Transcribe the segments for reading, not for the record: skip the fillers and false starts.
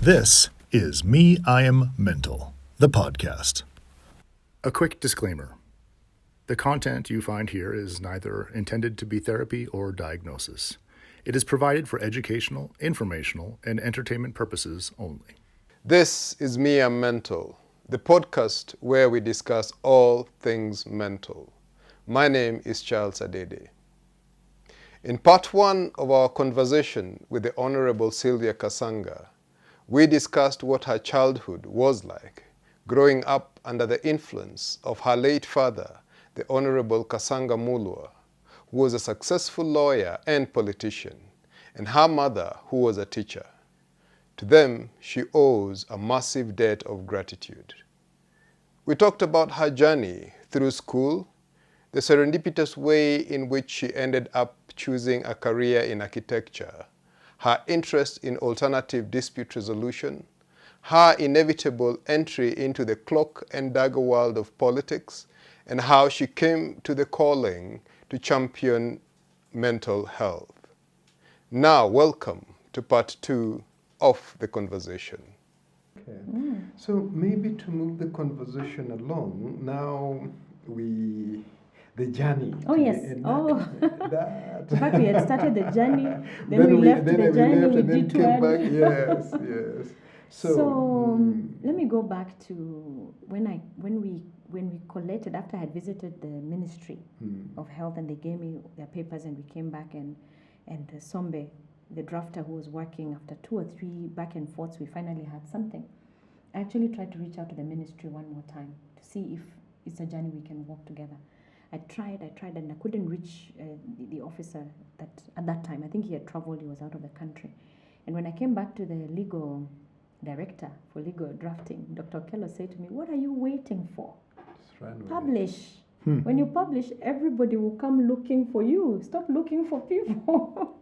This is Me, I Am Mental, the podcast. A quick disclaimer. The content you find here is neither intended to be therapy or diagnosis. It is provided for educational, informational, and entertainment purposes only. This is Me, I'm Mental, the podcast where we discuss all things mental. My name is Charles Adede. In part one of our conversation with the Honorable Sylvia Kasanga, we discussed what her childhood was like, growing up under the influence of her late father, the Honorable Kasanga Mulwa, who was a successful lawyer and politician, and her mother, who was a teacher. To them, she owes a massive debt of gratitude. We talked about her journey through school, the serendipitous way in which she ended up choosing a career in architecture, her interest in alternative dispute resolution, her inevitable entry into the cloak and dagger world of politics, and how she came to the calling to champion mental health. Now, welcome to part two of the conversation. Okay. So maybe to move the conversation along, now the journey. Oh, to yes. the Oh. that. In fact, we had started the journey, then we left the journey, we and then came back. detoured. Yes. So let me go back to when we collated, after I had visited the Ministry of Health and they gave me their papers and we came back and Sombe, the drafter who was working, after 2 or 3 back and forths, we finally had something. I actually tried to reach out to the ministry one more time to see if it's a journey we can walk together. I tried, and I couldn't reach the officer that at that time. I think he had traveled, he was out of the country. And when I came back to the legal director for legal drafting, Dr. Kello said to me, "What are you waiting for? Publish. When you publish, everybody will come looking for you. Stop looking for people."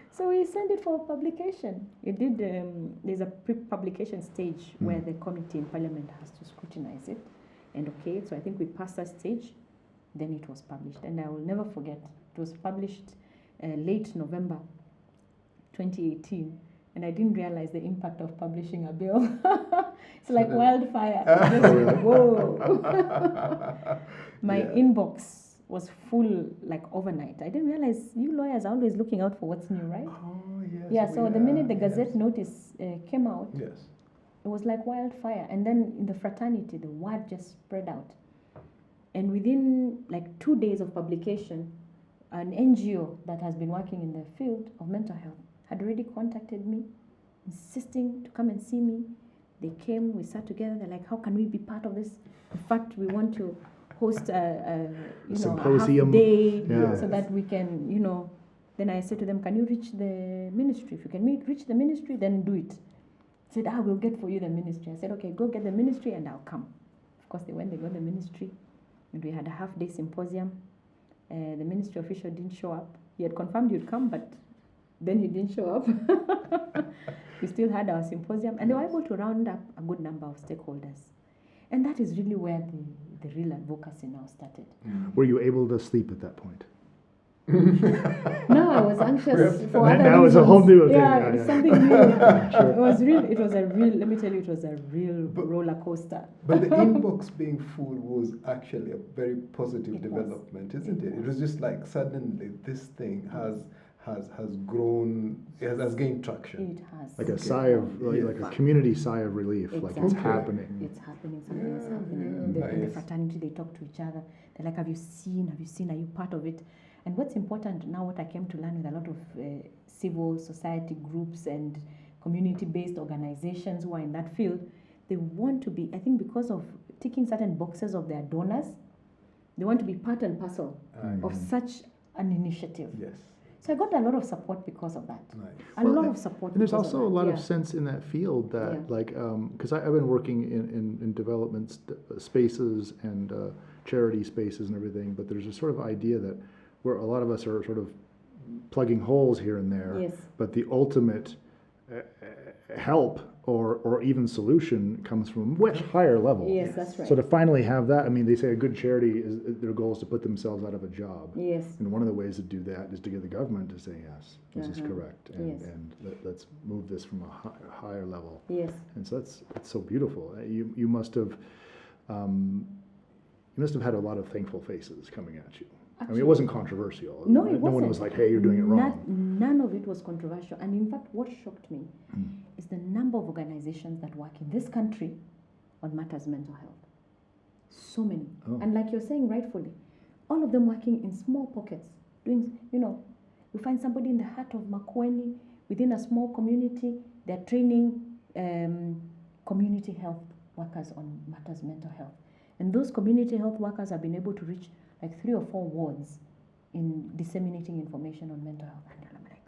So we sent it for publication. It did. There's a pre-publication stage where the committee in Parliament has to scrutinize it. And okay, so I think we passed that stage. Then it was published. And I will never forget, it was published late November 2018. And I didn't realize the impact of publishing a bill. It's like wildfire. Just, whoa. My inbox was full like overnight. I didn't realize you lawyers are always looking out for what's new, right? Oh, yes. Yeah, so the minute the Gazette notice came out, Yes. it was like wildfire. And then in the fraternity, the word just spread out. And within like 2 days of publication, an NGO that has been working in the field of mental health had already contacted me, insisting to come and see me. They came, we sat together, they're like, how can we be part of this? In fact, we want to host a Symposium. half day Yeah. so that we can, Then I said to them, can you reach the ministry? If you can reach the ministry, then do it. They said, we'll get for you the ministry. I said, okay, go get the ministry and I'll come. Of course, they went, they got the ministry. And we had a half-day symposium. The ministry official didn't show up. He had confirmed he'd come, but then he didn't show up. We still had our symposium, and they were able to round up a good number of stakeholders. And that is really where the real advocacy now started. Were you able to sleep at that point? No, I was anxious for other now reasons. it's a whole new thing. Yeah, it's something new. Sure. It was a real, let me tell you, it was a real roller coaster. But the inbox being full was actually a very positive It development, was. isn't it? It was just like suddenly this thing has grown, has gained traction. It has. Like a sigh of, like a community sigh of relief, like it's Exactly. happening. It's happening, something is happening. Yeah, In the nice. fraternity, they talk to each other. They're like, have you seen, are you part of it? And what's important now, what I came to learn with a lot of civil society groups and community-based organizations who are in that field, they want to be, I think because of ticking certain boxes of their donors, they want to be part and parcel of such an initiative. Yes. So I got a lot of support because of that. Nice. A lot of support. And there's because also a of lot that. of sense in that field that, Yeah. like, because I've been working in development spaces and charity spaces and everything, but there's a sort of idea that where a lot of us are sort of plugging holes here and there, Yes. but the ultimate help or even solution comes from a much higher level. Yes, that's right. So to finally have that, I mean, they say a good charity is their goal is to put themselves out of a job. Yes. And one of the ways to do that is to get the government to say, yes, this is correct, and, Yes. let's move this from a higher level. Yes. And so that's so beautiful. You must have had a lot of thankful faces coming at you. I mean, it wasn't controversial. No, it wasn't. No one was like, hey, you're doing it wrong. None of it was controversial. And in fact, what shocked me is the number of organizations that work in this country on matters mental health. So many. Oh. And like you're saying rightfully, all of them working in small pockets. Doing, you find somebody in the heart of Makueni, within a small community, they're training community health workers on matters mental health. And those community health workers have been able to reach like 3 or 4 wards in disseminating information on mental health. And I'm like,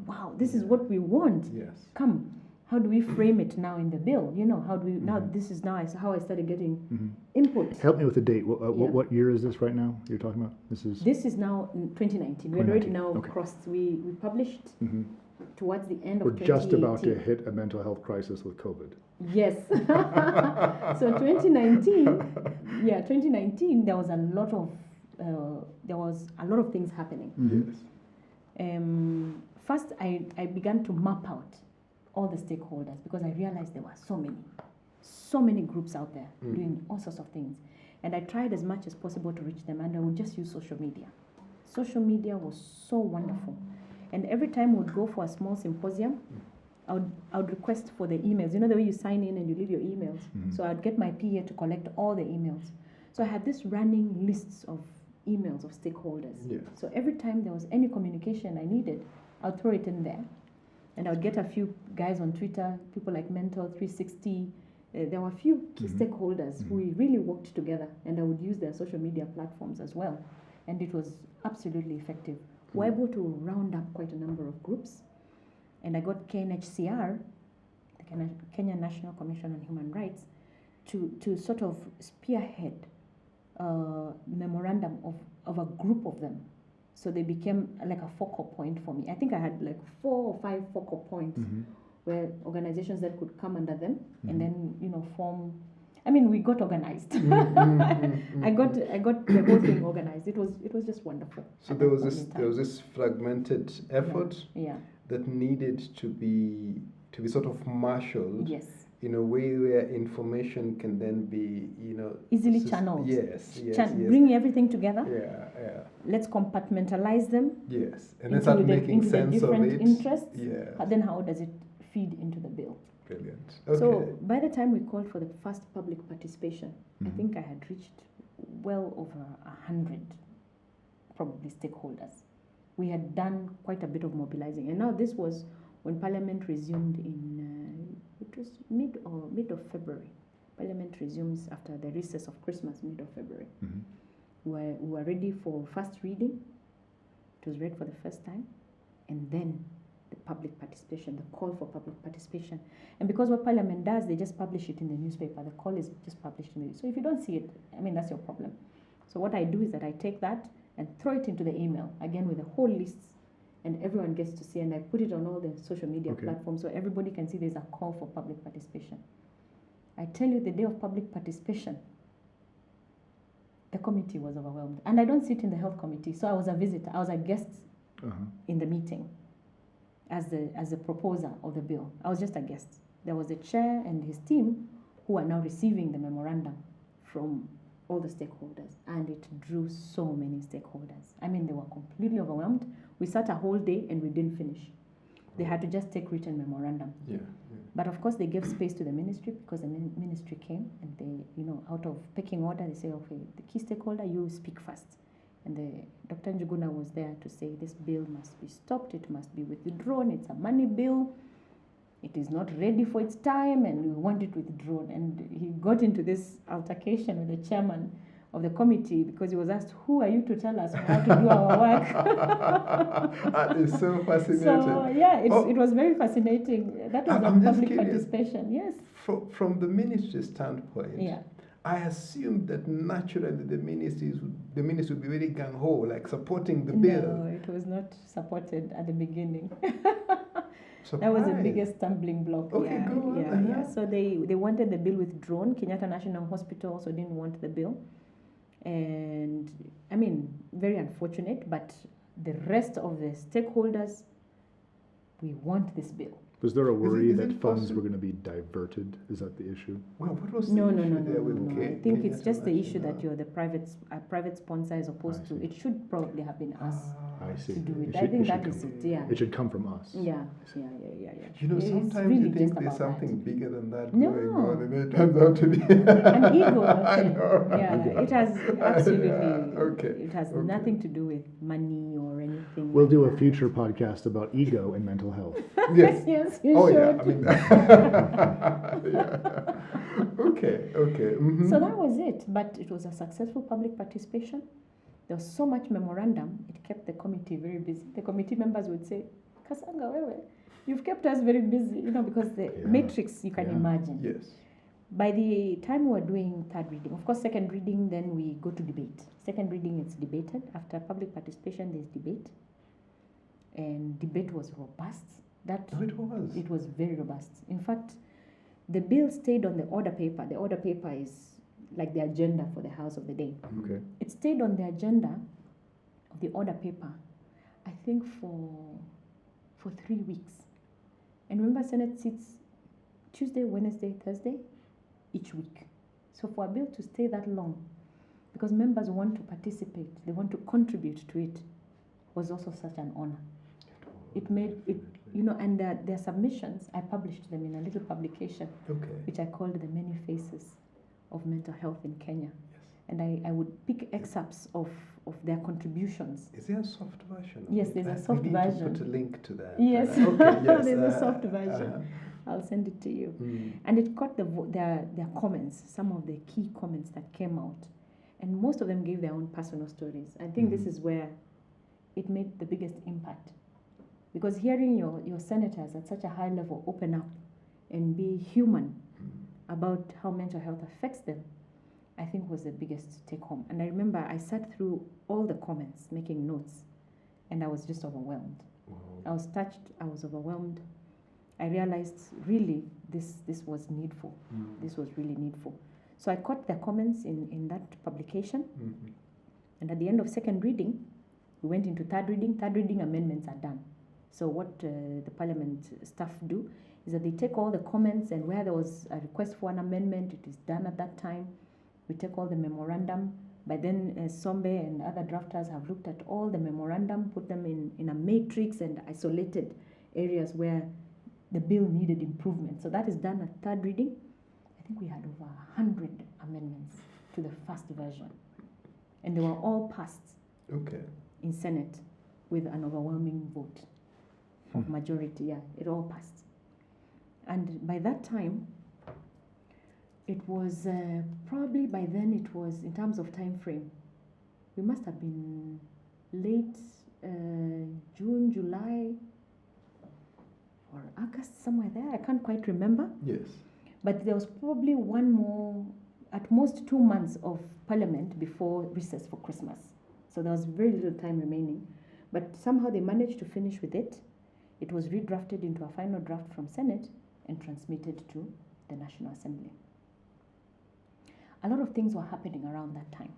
wow, this is what we want. Yes. Come, how do we frame it now in the bill? How do we, now this is now how I started getting input. Help me with the date. What year is this right now you're talking about? This is now in 2019. We had already now crossed, we published towards the end of 2018. We're just about to hit a mental health crisis with COVID. Yes. So 2019, there was a lot of things happening. Yes. First, I began to map out all the stakeholders because I realized there were so many groups out there doing all sorts of things. And I tried as much as possible to reach them, and I would just use social media. Social media was so wonderful. And every time we'd go for a small symposium, I would request for the emails. You know the way you sign in and you leave your emails? So I'd get my PA to collect all the emails. So I had this running lists of emails of stakeholders. Yeah. So every time there was any communication I needed, I'd throw it in there. And I would get a few guys on Twitter, people like Mentor 360. There were a few key stakeholders who we really worked together, and I would use their social media platforms as well. And it was absolutely effective. We were able to round up quite a number of groups. And I got KNHCR, the Kenya National Commission on Human Rights, to sort of spearhead a memorandum of a group of them. So they became like a focal point for me. I think I had like 4 or 5 focal points where organizations that could come under them and then, form. I mean, we got organized. I got the whole thing organized. It was just wonderful. So there was this fragmented effort that needed to be sort of marshaled. Yes. In a way where information can then be, easily channeled. Yes. Bring everything together. Yeah. Let's compartmentalize them. Yes, and then start making sense of it. Interests. Yeah. But then how does it feed into the bill? Brilliant. Okay. So by the time we called for the first public participation, I think I had reached well over 100, probably stakeholders. We had done quite a bit of mobilizing, and now this was when Parliament resumed in, it was mid of February. Parliament resumes after the recess of Christmas, mid of February. We were ready for first reading. It was read for the first time. And then the public participation, the call for public participation. And because what Parliament does, they just publish it in the newspaper. The call is just published in the. So if you don't see it, I mean, that's your problem. So what I do is that I take that and throw it into the email, again with the whole lists, and everyone gets to see, and I put it on all the social media platforms so everybody can see there's a call for public participation. I tell you, the day of public participation, the committee was overwhelmed. And I don't sit in the health committee, so I was a visitor. I was a guest in the meeting as the proposer of the bill. I was just a guest. There was the chair and his team who are now receiving the memorandum from all the stakeholders, and it drew so many stakeholders. I mean, they were completely overwhelmed. We sat a whole day and we didn't finish. They had to just take written memorandum. Yeah. But of course, they gave space to the ministry because the ministry came and they, out of pecking order, they say, okay, the key stakeholder, you speak first. And Dr. Njuguna was there to say this bill must be stopped, it must be withdrawn, it's a money bill, it is not ready for its time, and we want it withdrawn. And he got into this altercation with the chairman of the committee because he was asked, who are you to tell us how to do our work? That is so fascinating. So, yeah, it was very fascinating. That was a public participation, yes. From the ministry standpoint, I assumed that naturally the ministry would be very gung-ho, like supporting the bill. No, it was not supported at the beginning. That was the Surprise. biggest stumbling block. Okay, yeah, go on. yeah, Uh-huh. yeah. So they wanted the bill withdrawn. Kenyatta National Hospital also didn't want the bill, and I mean, very unfortunate. But the rest of the stakeholders, we want this bill. Was there a worry is that it funds possible- were going to be diverted? Is that the issue? Well, what was No, the no, issue no, no, there no, with no. I K- think it's Kenyatta just the issue National? that you're the private sponsor as opposed I to. see. It should probably have been us I see. to do it. It I should- think it should that is come- it. Yeah. It should come from us. Yeah. You know, It's sometimes really you think just there's about something that. bigger than that No. going on, and it turns out to be An ego. I Okay. know. Yeah, it has absolutely. Yeah, okay, It has okay. nothing to do with money or anything. We'll like do a that. future podcast about ego and mental health. Yes. Yes, you Oh should. yeah. I mean. Yeah. Okay. Okay. Mhm. So that was it. But it was a successful public participation. There was so much memorandum. It kept the committee very busy. The committee members would say, "Kasanga, wewe, you've kept us very busy," because the Yeah. matrix you can Yeah. imagine. Yes. By the time we were doing third reading, of course, second reading, then we go to debate. Second reading, it's debated. After public participation, there's debate. And debate was robust. Oh, it was. It was very robust. In fact, the bill stayed on the order paper. The order paper is like the agenda for the House of the day. Okay. It stayed on the agenda of the order paper, I think, for 3 weeks. And remember, Senate sits Tuesday, Wednesday, Thursday, each week. So for a bill to stay that long, because members want to participate, they want to contribute to it, was also such an honor. It made it, and their submissions, I published them in a little publication, Okay. which I called The Many Faces of Mental Health in Kenya. Yes. And I would pick excerpts of their contributions. Is there a soft version? of Yes, it? there's a We soft need version. to put a link to that. Yes. Okay. Yes. There's a soft version. uh-huh. I'll send it to you. Mm. And it caught their comments, some of the key comments that came out. And most of them gave their own personal stories. I think this Mhm. is where it made the biggest impact. Because hearing your senators at such a high level open up and be human about how mental health affects them, I think was the biggest take home. And I remember I sat through all the comments, making notes, and I was just overwhelmed. Wow. I was touched, I was overwhelmed. I realized really this was needful. Mm. This was really needful. So I caught their comments in that publication, Mhm. and at the end of second reading, we went into third reading. Third reading amendments are done. So what the parliament staff do is that they take all the comments, and where there was a request for an amendment, it is done at that time. We take all the memorandum. By then, Sombe and other drafters have looked at all the memorandum, put them in a matrix and isolated areas where the bill needed improvement. So that is done at third reading. I think we had over 100 amendments to the first version. And they were all passed Okay. in Senate with an overwhelming vote of majority. Yeah, it all passed. And by that time, it was probably by then it was, in terms of time frame, we must have been late June, July, or August, somewhere there. I can't quite remember. Yes. But there was probably one more, at most 2 months of parliament before recess for Christmas. So there was very little time remaining. But somehow they managed to finish with it. It was redrafted into a final draft from Senate and transmitted to the National Assembly. A lot of things were happening around that time.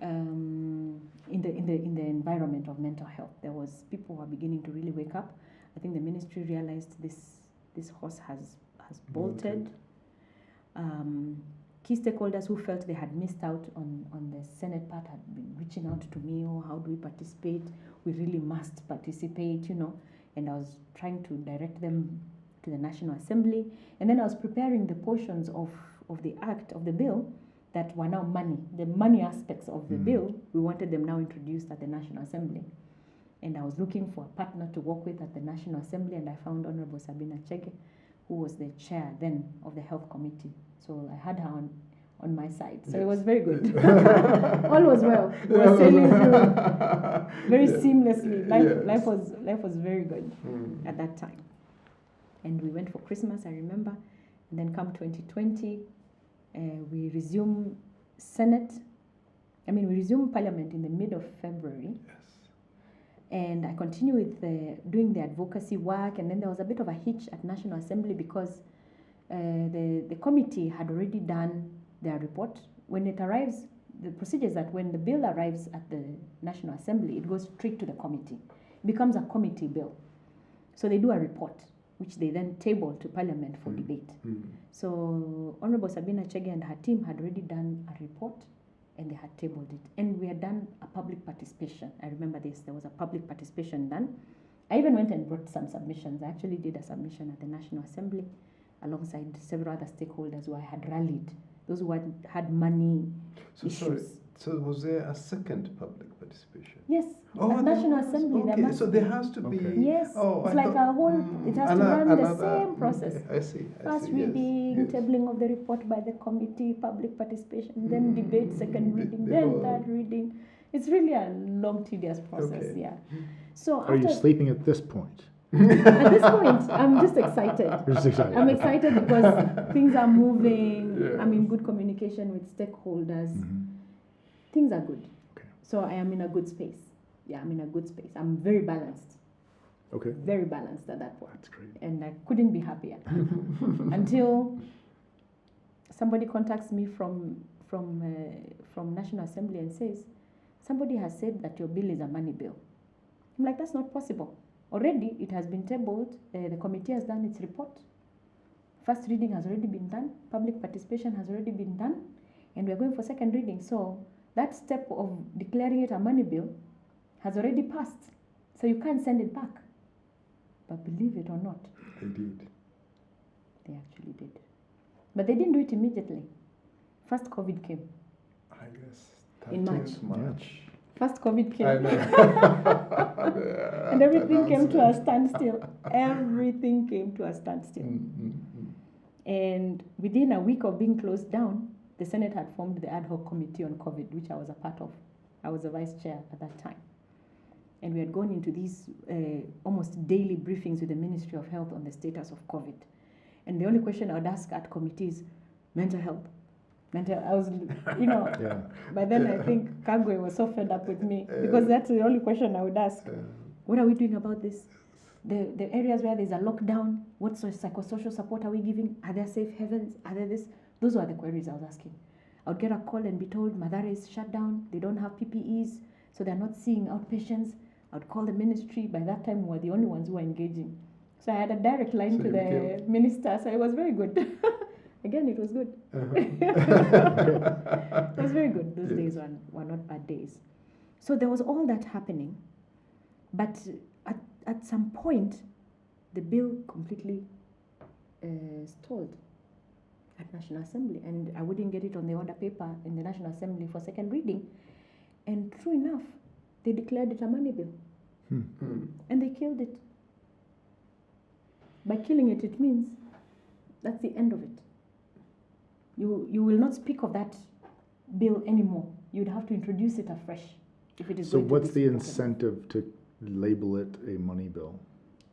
In the environment of mental health, there was people who were beginning to really wake up. I think the ministry realized this horse has bolted. Key stakeholders who felt they had missed out on the Senate part had been reaching out to me. Oh, how do we participate? We really must participate, And I was trying to direct them to the National Assembly. And then I was preparing the portions of the act, of the bill, that were now money. The money aspects of the bill, we wanted them now introduced at the National Assembly. And I was looking for a partner to work with at the National Assembly, and I found Honorable Sabina Chege, who was the chair then of the Health Committee. So I had her on my side. So it was very good. All was well. We were sailing through very seamlessly. Life was very good at that time. And we went for Christmas, I remember. And then come 2020, we resumed Senate. We resumed Parliament in the mid of February. Yes. And I continued with doing the advocacy work, and then there was a bit of a hitch at National Assembly because the committee had already done their report. When it arrives, the procedure is that when the bill arrives at the National Assembly, it goes straight to the committee. It becomes a committee bill. So they do a report, which they then table to Parliament for debate. So Honorable Sabina Chege and her team had already done a report, and they had tabled it. And we had done a public participation. I remember this. There was a public participation done. I even went and brought some submissions. I actually did a submission at the National Assembly alongside several other stakeholders who I had rallied, those who had money issues. Sorry. So was there a second public participation? Yes, at National Assembly. Okay, there so there has to be... Yes, Oh, it's I like thought, a whole, it has to run the same process. Okay, I see. First reading, tabling of the report by the committee, public participation, then debate, second reading, then third reading. It's really a long, tedious process, yeah. So Are you sleeping at this point? At this point, I'm just excited. You're just excited. I'm excited because things are moving. I'm in good communication with stakeholders. Things are good. Okay. So I am in a good space. Yeah, I'm in a good space. I'm very balanced. Okay. Very balanced at that point. That's great. And I couldn't be happier until somebody contacts me from National Assembly and says, somebody has said that your bill is a money bill. I'm like, that's not possible. Already it has been tabled. The committee has done its report. First reading has already been done. Public participation has already been done. And we are going for second reading. So that step of declaring it a money bill has already passed. So you can't send it back. But believe it or not, They did. they actually did. But they didn't do it immediately. First COVID came. I guess In March. 13th March. First COVID came. I know. And everything came to a standstill. Everything came to a standstill. And within a week of being closed down, the Senate had formed the ad hoc committee on COVID, which I was a part of. I was the vice chair at that time. And we had gone into these almost daily briefings with the Ministry of Health on the status of COVID. And the only question I would ask at committees, mental health. I was, Yeah. by then I think Kagwe was so fed up with me because that's the only question I would ask. What are we doing about this? The areas where there's a lockdown, what sort of psychosocial support are we giving? Are there safe havens? Are there this? Those were the queries I was asking. I would get a call and be told Madara is shut down. They don't have PPEs, so they're not seeing outpatients. I would call the ministry. By that time, we were the only ones who were engaging. So I had a direct line to the minister, so it was very good. Again, it was good. It was very good. Those days were not bad days. So there was all that happening. But at some point, the bill completely stalled at National Assembly. And I wouldn't get it on the order paper in the National Assembly for second reading. And true enough, they declared it a money bill. And they killed it. By killing it, it means that's the end of it. You will not speak of that bill anymore. You'd have to introduce it afresh if it is. So going to what's be the spoken. incentive to label it a money bill?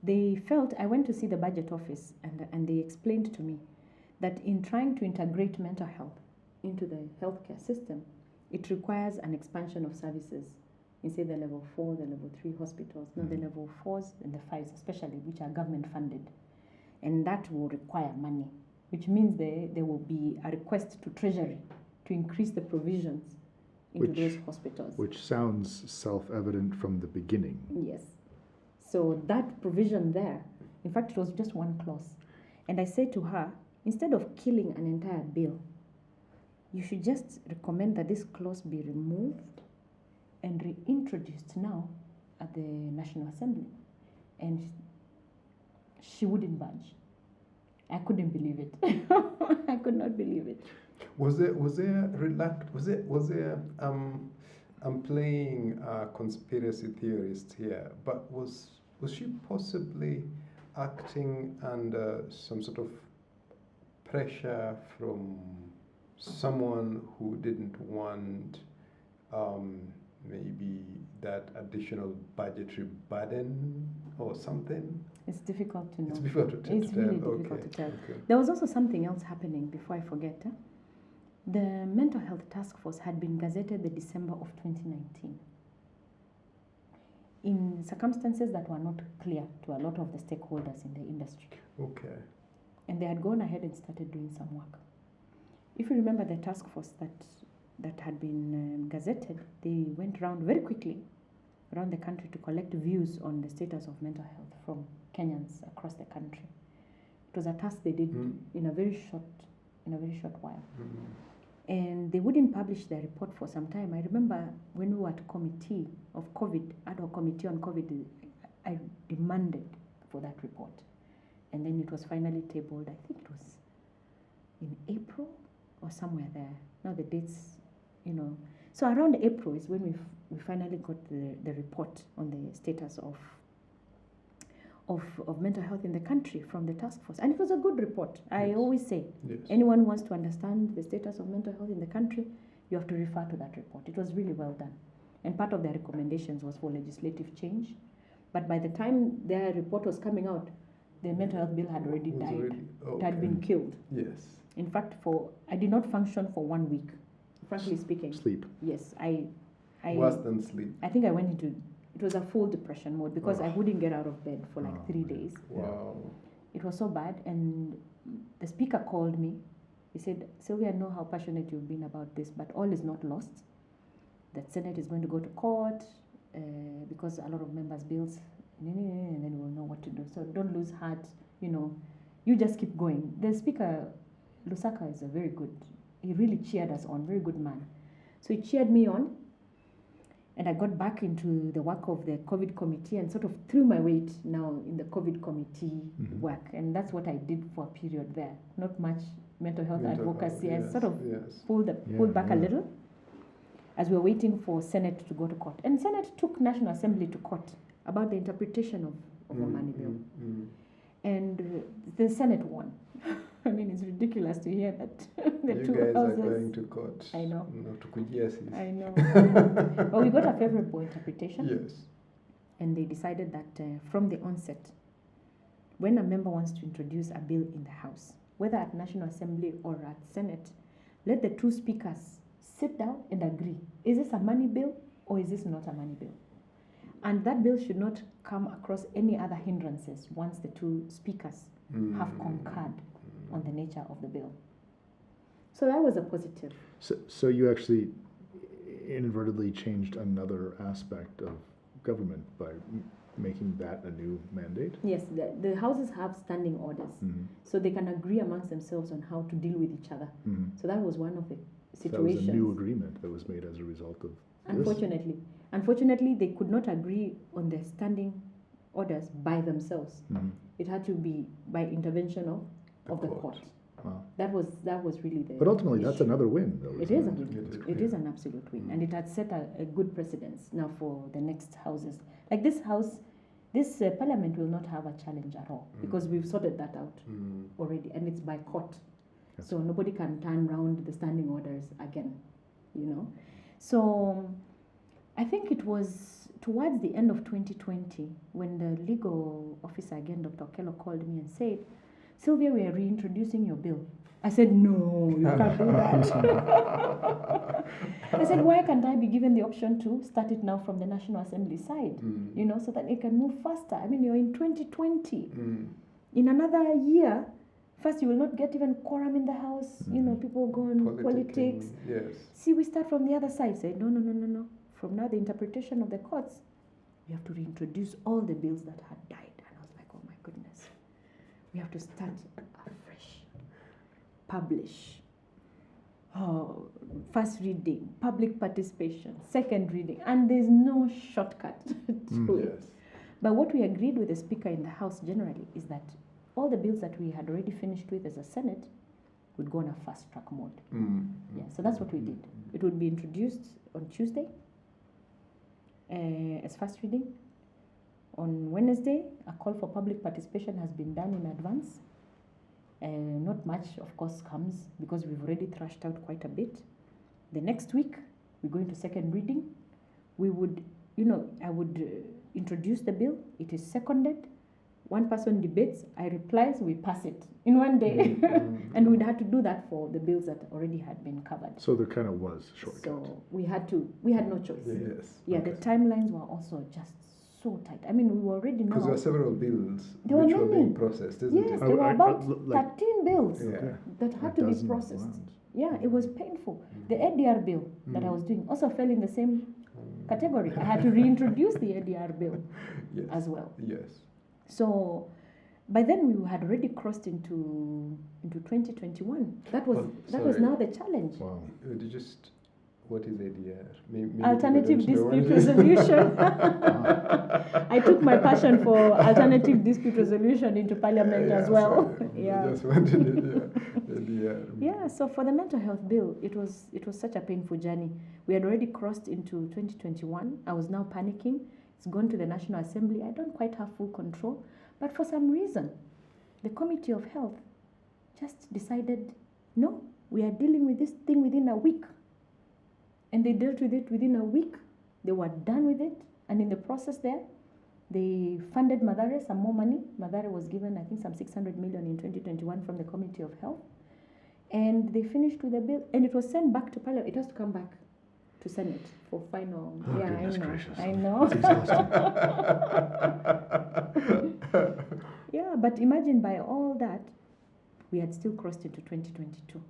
They felt, I went to see the budget office and they explained to me that in trying to integrate mental health into the healthcare system, it requires an expansion of services in, say, the level 4, the level 3 hospitals, not the level 4s and the 5s especially, which are government funded. And that will require money, which means there will be a request to Treasury to increase the provisions into those hospitals. Which sounds self-evident from the beginning. Yes. So that provision there, in fact, it was just one clause. And I said to her, instead of killing an entire bill, you should just recommend that this clause be removed and reintroduced now at the National Assembly. And she wouldn't budge. I couldn't believe it. I could not believe it. I'm playing a conspiracy theorist here, but was she possibly acting under some sort of pressure from someone who didn't want maybe that additional budgetary burden or something? It's difficult to know. It's difficult to tell. It's really difficult to tell. There was also something else happening before I forget. The Mental Health Task Force had been gazetted the December of 2019. in circumstances that were not clear to a lot of the stakeholders in the industry. Okay. And they had gone ahead and started doing some work. If you remember the task force that had been gazetted, they went around very quickly around the country to collect views on the status of mental health from Kenyans across the country. It was a task they did in a very short while. And they wouldn't publish their report for some time. I remember when we were at committee of COVID, ad hoc committee on COVID, I demanded for that report. And then it was finally tabled, I think it was in April or somewhere there. Now the dates, So around April is when we finally got the report on the status of mental health in the country from the task force. And it was a good report. I always say, anyone who wants to understand the status of mental health in the country, you have to refer to that report. It was really well done. And part of their recommendations was for legislative change. But by the time their report was coming out, the mental health bill had already died. It had been killed. Yes. In fact, I did not function for 1 week, frankly speaking. Sleep. Yes, Worse than sleep. I think I went into, it was a full depression mode because I wouldn't get out of bed for like 3 days. Wow. It was so bad, and the speaker called me. He said, Sylvia, I know how passionate you've been about this, but all is not lost. The Senate is going to go to court because a lot of members' bills, and then we'll know what to do. So don't lose heart, you just keep going. The speaker, Lusaka, is he really cheered us on, very good man. So he cheered me on, and I got back into the work of the COVID committee and sort of threw my weight now in the COVID committee work. And that's what I did for a period there. Not much mental health advocacy. I sort of pulled back a little as we were waiting for Senate to go to court. And Senate took National Assembly to court about the interpretation of a money bill. And the Senate won. I mean, it's ridiculous to hear that the you two guys houses. are going to court. I know. I know. But we got a favorable interpretation. Yes. And they decided that from the onset, when a member wants to introduce a bill in the House, whether at National Assembly or at Senate, let the two speakers sit down and agree. Is this a money bill or is this not a money bill? And that bill should not come across any other hindrances once the two speakers have concurred on the nature of the bill. So that was a positive. So you actually inadvertently changed another aspect of government by making that a new mandate? Yes, the houses have standing orders, so they can agree amongst themselves on how to deal with each other. So that was one of the situations. So that was a new agreement that was made as a result of Unfortunately, they could not agree on the standing orders by themselves. It had to be by intervention of the court. Wow. That was really the. But ultimately, issue. that's another win, though. It is an absolute win, and it had set a good precedence now for the next houses. Like this house, this parliament will not have a challenge at all because we've sorted that out already, and it's by court, so nobody can turn around the standing orders again, So, I think it was towards the end of 2020 when the legal officer again, Dr. Okello, called me and said, Sylvia, we are reintroducing your bill. I said, no, you can't do that. I said, why can't I be given the option to start it now from the National Assembly side, so that it can move faster? I mean, you're in 2020. In another year, first you will not get even quorum in the House, people go on politics. Yes. See, we start from the other side. Say, no. From now, the interpretation of the courts, we have to reintroduce all the bills that had died. And I was like, oh my goodness. We have to start afresh. Publish. First reading, public participation, second reading. And there's no shortcut to it. Yes. But what we agreed with the Speaker in the House generally is that all the bills that we had already finished with as a Senate would go on a fast-track mode. Yeah, so that's what we did. It would be introduced on Tuesday as first reading. On Wednesday, a call for public participation has been done in advance. Not much, of course, comes because we've already thrashed out quite a bit. The next week, we go into second reading. We would, I would introduce the bill. It is seconded. One person debates, I replies, we pass it in one day. And we'd had to do that for the bills that already had been covered. So there kind of was a shortcut. So we had no choice. Yes. Yeah, Okay. the timelines were also just so tight. I mean, we were already now. Because there are several bills There were which were being many. processed, isn't Yes, it? there were about like 13 bills Yeah. that had to be processed. Yeah, it was painful. The ADR bill that I was doing also fell in the same category. I had to reintroduce the ADR bill Yes. as well. Yes. So by then we had already crossed into 2021. That was sorry. now the challenge. Wow. Would you just, what is ADR? Maybe Alternative people don't know dispute what it is. resolution. I took my passion for alternative dispute resolution into parliament as well. Sorry. Yeah. I just wanted it, ADR. Yeah, so for the mental health bill, it was such a painful journey. We had already crossed into 2021. I was now panicking. It's gone to the National Assembly. I don't quite have full control. But for some reason, the Committee of Health just decided, no, we are dealing with this thing within a week. And they dealt with it within a week. They were done with it. And in the process there, they funded Mathare some more money. Mathare was given, I think, some 600 million in 2021 from the Committee of Health. And they finished with the bill. And it was sent back to Parliament. It has to come back to Senate for final. Oh, yeah, goodness I know. gracious. I know. It's exhausting. Yeah, but imagine by all that, we had still crossed into 2022.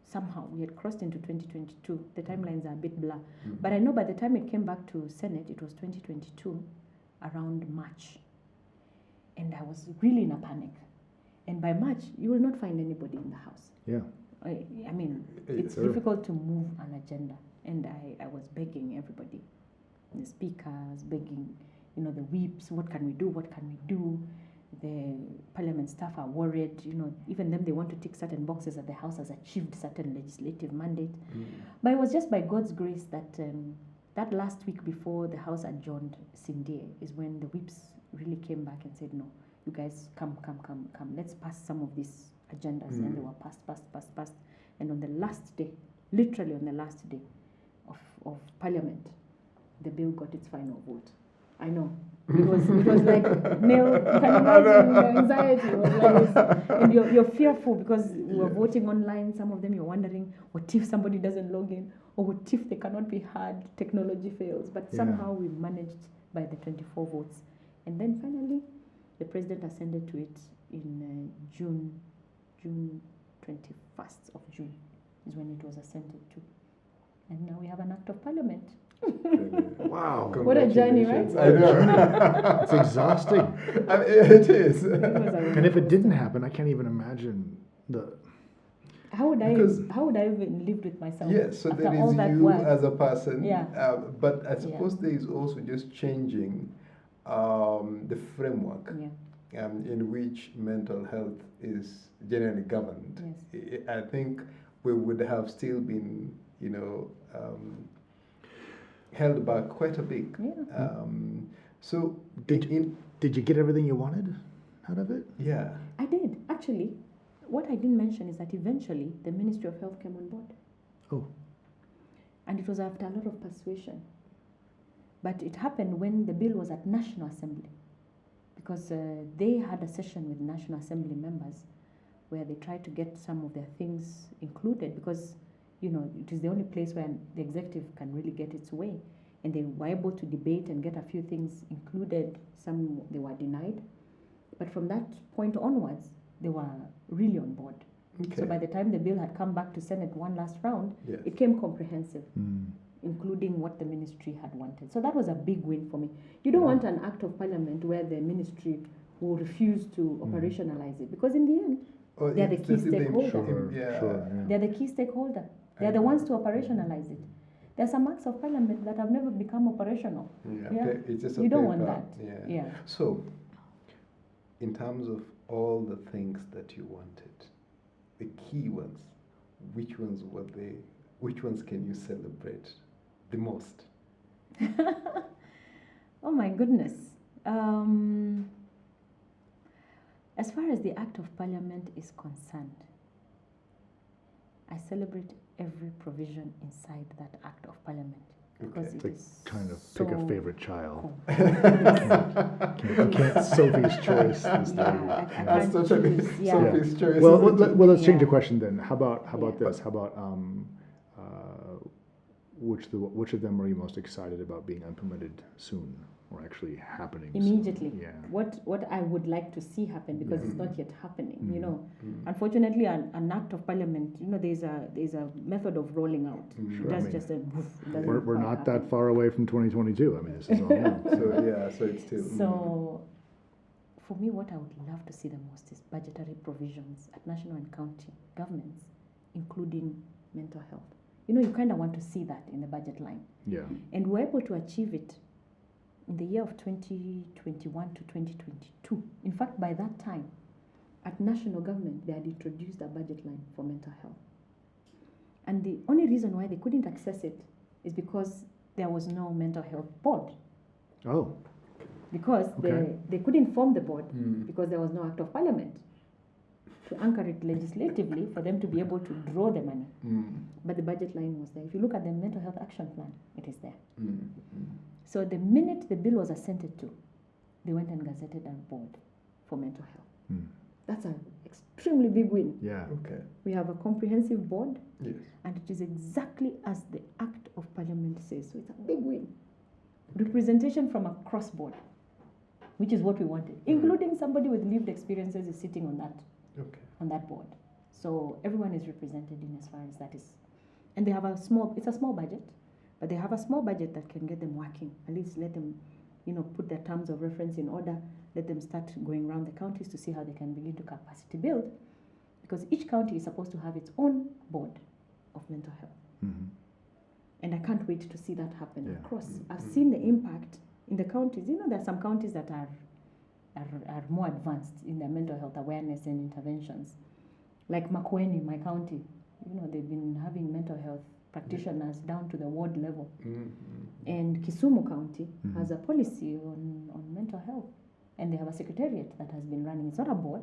Somehow we had crossed into 2022. The timelines are a bit blur. But I know by the time it came back to Senate, it was 2022, around March. And I was really in a panic. And by March, you will not find anybody in the house. Yeah. I mean, it's Sure. difficult to move an agenda. And I was begging everybody, the speakers, begging, the whips, what can we do, what can we do? The parliament staff are worried, even them, they want to tick certain boxes that the House has achieved certain legislative mandate. But it was just by God's grace that that last week before the House adjourned Sindie is when the whips really came back and said, no, you guys come. Let's pass some of these agendas. And they were passed. And on the last day, literally on the last day of Parliament, the bill got its final vote. I know. It was like nail. You can imagine the anxiety was like this. And you're fearful because we were voting online. Some of them you're wondering, what if somebody doesn't log in? Or what if they cannot be heard, technology fails? But somehow we managed by the 24 votes. And then finally, the president ascended to it in June 21st of June is when it was ascended to. And now we have an act of parliament. Wow. What a journey, right? I know. It's exhausting. I mean, it is. And if it didn't happen, I can't even imagine the. How would I Because- even live with myself? Yes, so after there all is that you work? as a person. Yeah. But I suppose there is also just changing the framework Yeah. in which mental health is generally governed. Yes. I think we would have still been, held back quite a bit. Yeah. So Did you get everything you wanted out of it? Yeah. I did. Actually, what I didn't mention is that eventually the Ministry of Health came on board. Oh. And it was after a lot of persuasion. But it happened when the bill was at National Assembly. Because they had a session with National Assembly members where they tried to get some of their things included because, it is the only place where the executive can really get its way. And they were able to debate and get a few things included. Some they were denied. But from that point onwards, they were really on board. Okay. So by the time the bill had come back to Senate one last round, Yes. it came comprehensive, including what the ministry had wanted. So that was a big win for me. You don't want an act of parliament where the ministry will refuse to operationalize it, because in the end, they're the key stakeholder. Sure, yeah. They're the key stakeholder. They're the ones to operationalize it. There are some acts of parliament that have never become operational. Yeah. It's just a You don't want paper. that. Yeah. So, in terms of all the things that you wanted, the key ones, which ones were they? Which ones can you celebrate the most? Oh my goodness. As far as the Act of Parliament is concerned, I celebrate every provision inside that Act of Parliament. Because Okay. it Like is kind of so pick a favorite child. comprehensive. You can't Sophie's choice. This Yeah, time. I That's can't totally choose. Yeah. Sophie's choice. Well, isn't it? let's change the Yeah. question then. How about Yeah. this? How about which of them are you most excited about being implemented soon? or actually happening immediately. soon. Yeah. What I would like to see happen, because it's not yet happening. You know, Mm. unfortunately, an act of parliament, you know, there's a method of rolling out. Sure, It does I mean, just a woof. It doesn't We're quite not happen. that far away from 2022. I mean, this is all new. So it's still. So, for me, what I would love to see the most is budgetary provisions at national and county governments, including mental health. You know, you kind of want to see that in the budget line. Yeah. And we're able to achieve it in the year of 2021 to 2022. In fact, by that time, at national government, they had introduced a budget line for mental health. And the only reason why they couldn't access it is because there was no mental health board. Oh. Because Okay. they couldn't form the board Mm. because there was no act of parliament to anchor it legislatively for them to be able to draw the money. Mm. But the budget line was there. If you look at the mental health action plan, it is there. Mm. So the minute the bill was assented to, they went and gazetted a board for mental health. Hmm. That's an extremely big win. Yeah. Okay. We have a comprehensive board, Yes. and it is exactly as the Act of Parliament says. So it's a big win. Representation from across board, which is what we wanted, including somebody with lived experiences is sitting on that board. So everyone is represented in as far as that is. And they have it's a small budget, but they have a small budget that can get them working. At least let them, you know, put their terms of reference in order, let them start going around the counties to see how they can begin to capacity build. Because each county is supposed to have its own board of mental health. Mm-hmm. And I can't wait to see that happen Yeah. across. I've seen the impact in the counties. You know, there are some counties that are more advanced in their mental health awareness and interventions. Like Makueni, my county, you know, they've been having mental health practitioners down to the ward level. Mm. And Kisumu County Mhm. has a policy on mental health. And they have a secretariat that has been running. It's not a board,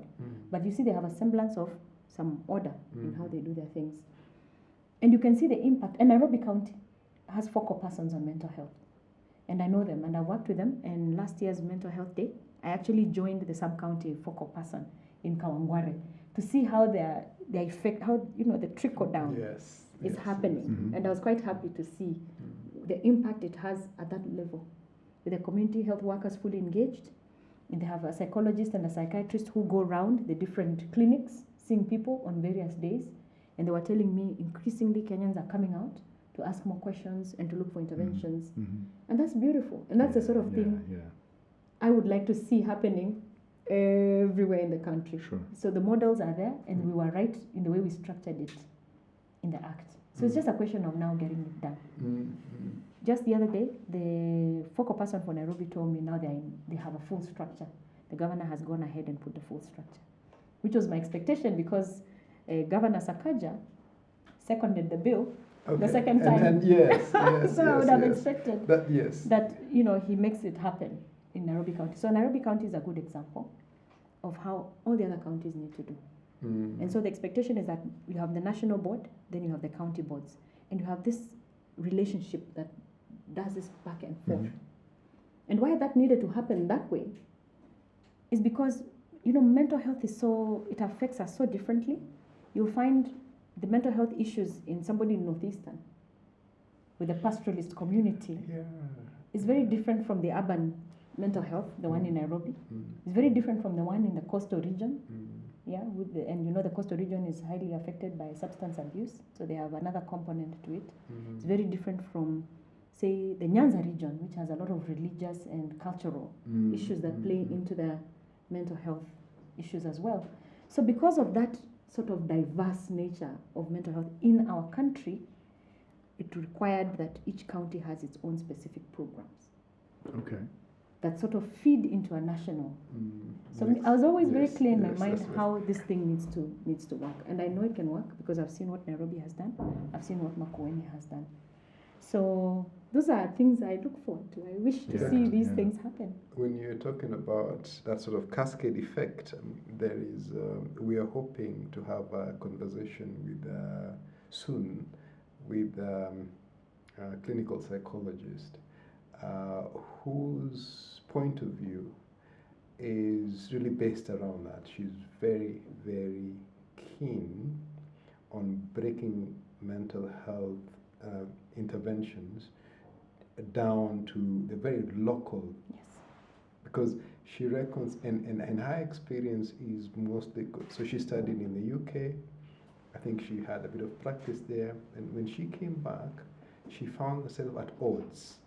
but you see they have a semblance of some order in how they do their things. And you can see the impact. And Nairobi County has focal persons on mental health. And I know them, and I've worked with them. And last year's Mental Health Day, I actually joined the sub-county focal person in Kawangware to see how their effect, how, you know, the trickle down Yes. is Yes, happening. yes. Mhm. And I was quite happy to see the impact it has at that level. With the community health workers fully engaged, and they have a psychologist and a psychiatrist who go around the different clinics, seeing people on various days. And they were telling me increasingly Kenyans are coming out to ask more questions and to look for interventions. Mm-hmm. And that's beautiful. And that's the sort of thing Yeah. I would like to see happening everywhere in the country. Sure. So the models are there, and we were right in the way we structured it in the Act. So it's just a question of now getting it done. Just the other day, the focal person for Nairobi told me now they have a full structure. The governor has gone ahead and put the full structure, which was my expectation because Governor Sakaja seconded the bill the second time. And yes, yes. So I would have expected that. Yes. that, you know, he makes it happen in Nairobi County. So Nairobi County is a good example of how all the other counties need to do. And so the expectation is that you have the national board, then you have the county boards, and you have this relationship that does this back and forth. Mhm. And why that needed to happen that way is because, you know, mental health it affects us so differently. You'll find the mental health issues in somebody in Northeastern with a pastoralist community Yeah. is very different from the urban mental health, the one in Nairobi. It's very different from the one in the coastal region. Yeah, and you know the coastal region is highly affected by substance abuse, so they have another component to it. It's very different from, say, the Nyanza region, which has a lot of religious and cultural issues that play into the mental health issues as well. So because of that sort of diverse nature of mental health in our country, it required that each county has its own specific programs Okay. that sort of feed into a national. So I was always very clear in my mind yes. how this thing needs to work, and I know it can work because I've seen what Nairobi has done, I've seen what Makueni has done. So those are things I look forward to. I wish to Yeah, see these yeah. things happen. When you're talking about that sort of cascade effect, there is, we are hoping to have a conversation with soon with a clinical psychologist whose point of view is really based around that. She's very, very keen on breaking mental health interventions down to the very local. Yes. Because she reckons, and her experience is mostly good. So she studied in the UK. I think she had a bit of practice there. And when she came back, she found herself at odds,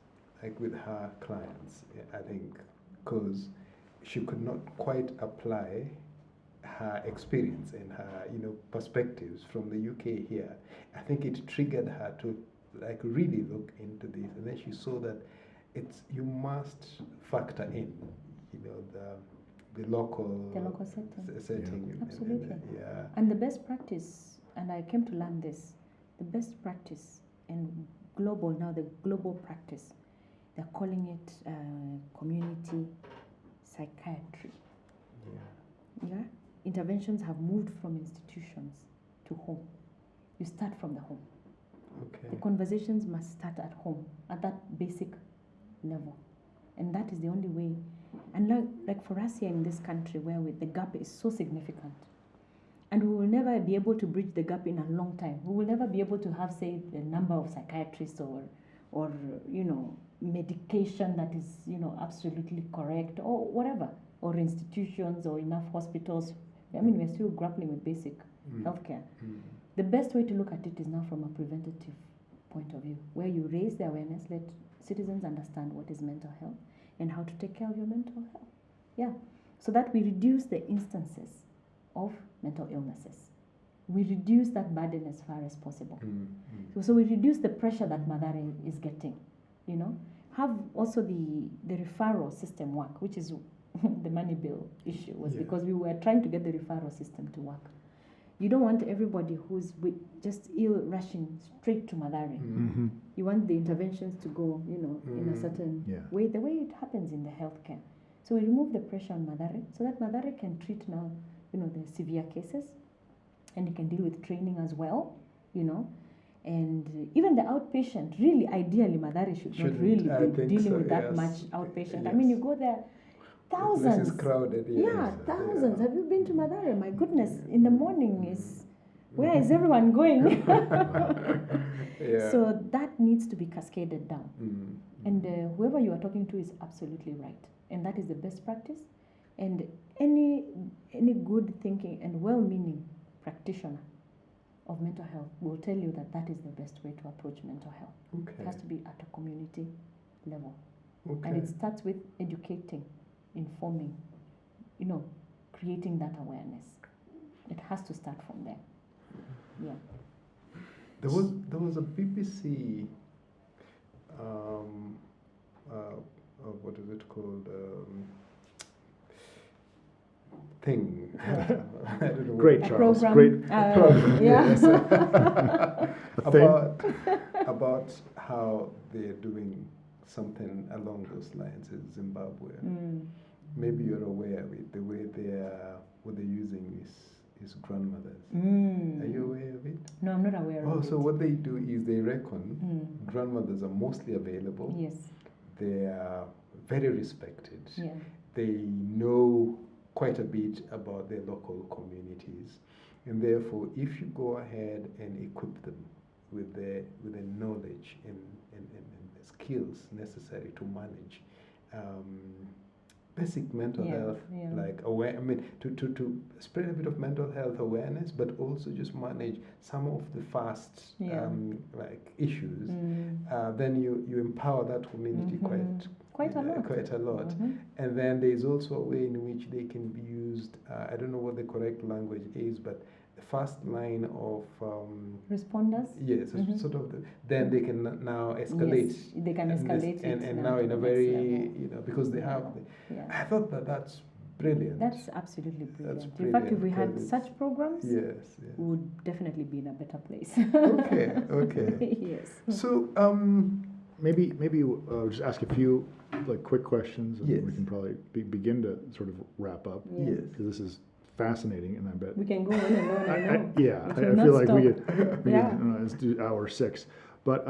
like with her clients, I think, because she could not quite apply her experience and her, perspectives from the UK here. I think it triggered her to like really look into this, and then she saw that you must factor in, the local setting. Yeah. Absolutely. Yeah. And the best practice, and I came to learn this, the best practice and the global practice, they're calling it community psychiatry. Yeah. Interventions have moved from institutions to home. You start from the home. Okay. The conversations must start at home, at that basic level. And that is the only way. And like for us here in this country, where the gap is so significant, and we will never be able to bridge the gap in a long time. We will never be able to have, say, the number of psychiatrists or medication that is, absolutely correct, or whatever, or institutions or enough hospitals. I mean, we're still grappling with basic healthcare. The best way to look at it is now from a preventative point of view, where you raise the awareness, let citizens understand what is mental health and how to take care of your mental health. Yeah, so that we reduce the instances of mental illnesses. We reduce that burden as far as possible. So we reduce the pressure that Mathare is getting, Have also the referral system work, which is the money bill issue, was because we were trying to get the referral system to work. You don't want everybody who's just ill rushing straight to Mathare. You want the interventions to go, in a certain way, the way it happens in the healthcare. So we remove the pressure on Mathare so that Mathare can treat now, the severe cases, and it can deal with training as well, and even the outpatient. Really, ideally, Mathare should not really be dealing with that much outpatient. I mean, you go there. Thousands. This is crowded. Yes. Yeah, thousands. Have you been to Mathare? My goodness, in the morning where is everyone going? So that needs to be cascaded down. And whoever you are talking to is absolutely right. And that is the best practice. And any good thinking and well-meaning practitioner of mental health will tell you that is the best way to approach mental health. Okay. It has to be at a community level. Okay. And it starts with educating, informing, creating that awareness. It has to start from there. Yeah. There was a BBC what is it called? Thing. I don't know. Great, Charles. Great program. Yeah. about how they're doing something along those lines in Zimbabwe. Maybe you're aware of it. The way what they're using is grandmothers. Are you aware of it? No, I'm not aware of it. So what they do is they reckon grandmothers are mostly available. Yes. They are very respected. Yeah. They know quite a bit about their local communities, and therefore, if you go ahead and equip them with the knowledge and the skills necessary to manage basic mental health, like to spread a bit of mental health awareness, but also just manage some of the fast issues, then you empower that community quite a lot. And then there's also a way in which they can be used. I don't know what the correct language is, but the first line of responders. Yes, sort of. Then they can now escalate. Yes, they can escalate and now in a very because they have. I thought that's brilliant. That's absolutely brilliant. That's In fact, if we brilliant, had such programs, yes, we would definitely be in a better place. Okay. Yes. So maybe we'll just ask a few quick questions, and Yes. we can probably begin to sort of wrap up. Yes. Because this is fascinating, and I bet. We can go on and on and on. I will feel not like we stop. could let's do hour 6. But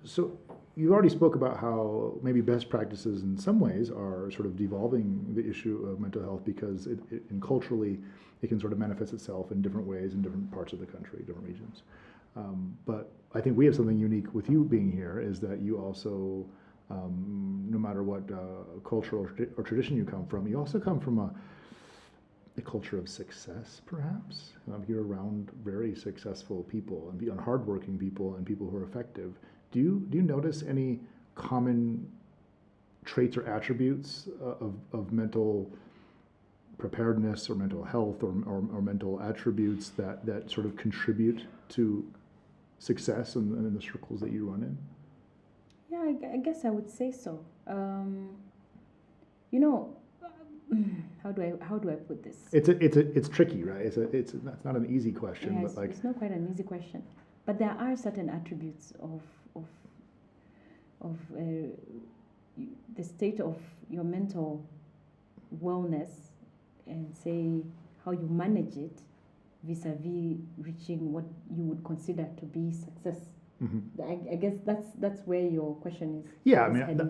so you already spoke about how maybe best practices in some ways are sort of devolving the issue of mental health because and culturally it can sort of manifest itself in different ways in different parts of the country, different regions. But I think we have something unique with you being here is that you also, no matter what culture or tradition you come from, you also come from a culture of success, perhaps. You're around very successful people and hardworking people and people who are effective. Do you notice any common traits or attributes of mental preparedness or mental health or mental attributes that sort of contribute to success in the circles that you run in? Yeah, I guess I would say so. How do I put this? It's tricky, right? It's not an easy question, Yeah, but like it's not quite an easy question. But there are certain attributes of the state of your mental wellness, and say how you manage it vis-a-vis reaching what you would consider to be success. I guess that's where your question is. Yeah, I mean,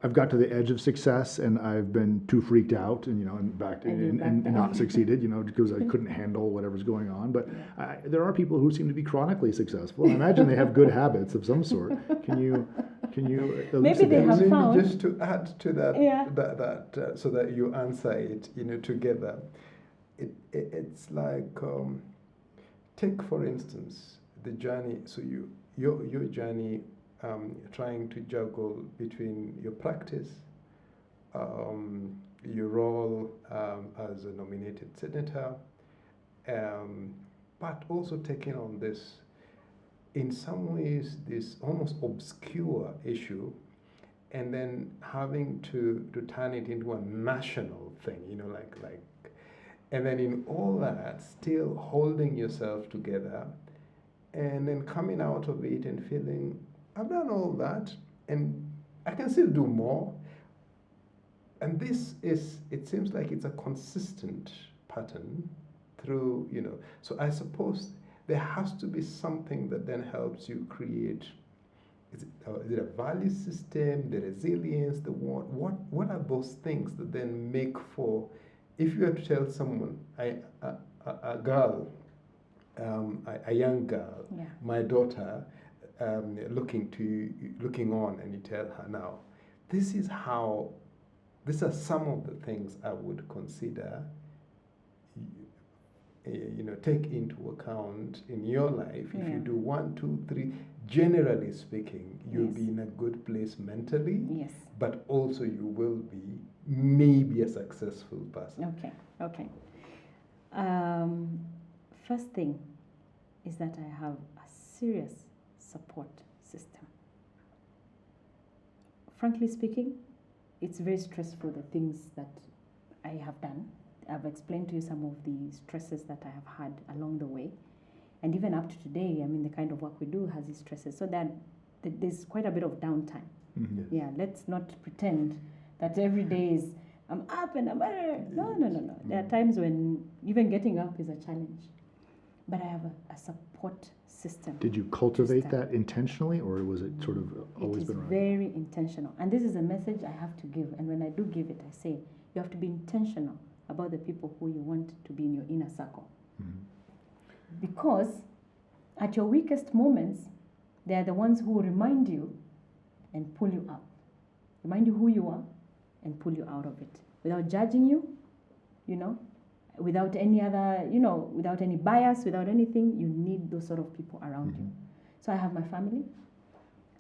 I've got to the edge of success, and I've been too freaked out, and not succeeded, because I couldn't handle whatever's going on. But there are people who seem to be chronically successful. I imagine they have good habits of some sort. Can you maybe they have found, just to add to that, so that you answer it, together. It's like take for instance the journey. So your journey. Trying to juggle between your practice, your role as a nominated senator, but also taking on this, in some ways, this almost obscure issue, and then having to turn it into a national thing, and then in all that, still holding yourself together, and then coming out of it and feeling, I've done all that, and I can still do more. And it seems like it's a consistent pattern through, So I suppose there has to be something that then helps you create. Is it a value system, the resilience, the what are those things that then make for, if you have to tell someone, a girl, a young girl, my daughter, looking on, and you tell her now, these are some of the things I would consider, take into account in your life. If you do 1, 2, 3, generally speaking, you'll be in a good place mentally. Yes. But also you will be maybe a successful person. Okay. First thing is that I have a serious support system. Frankly speaking, it's very stressful, the things that I have done. I've explained to you some of the stresses that I have had along the way. And even up to today, the kind of work we do has its stresses. So that there's quite a bit of downtime. Mm-hmm. Yeah, let's not pretend that every day is I'm up and I'm no. There are times when even getting up is a challenge. But I have a support system. Did you cultivate that intentionally, or was it sort of always been around? It is very intentional. And this is a message I have to give. And when I do give it, I say, you have to be intentional about the people who you want to be in your inner circle. Mm-hmm. Because at your weakest moments, they are the ones who remind you and pull you up. Remind you who you are and pull you out of it. Without judging you, without any other, without any bias, without anything. You need those sort of people around you. So I have my family,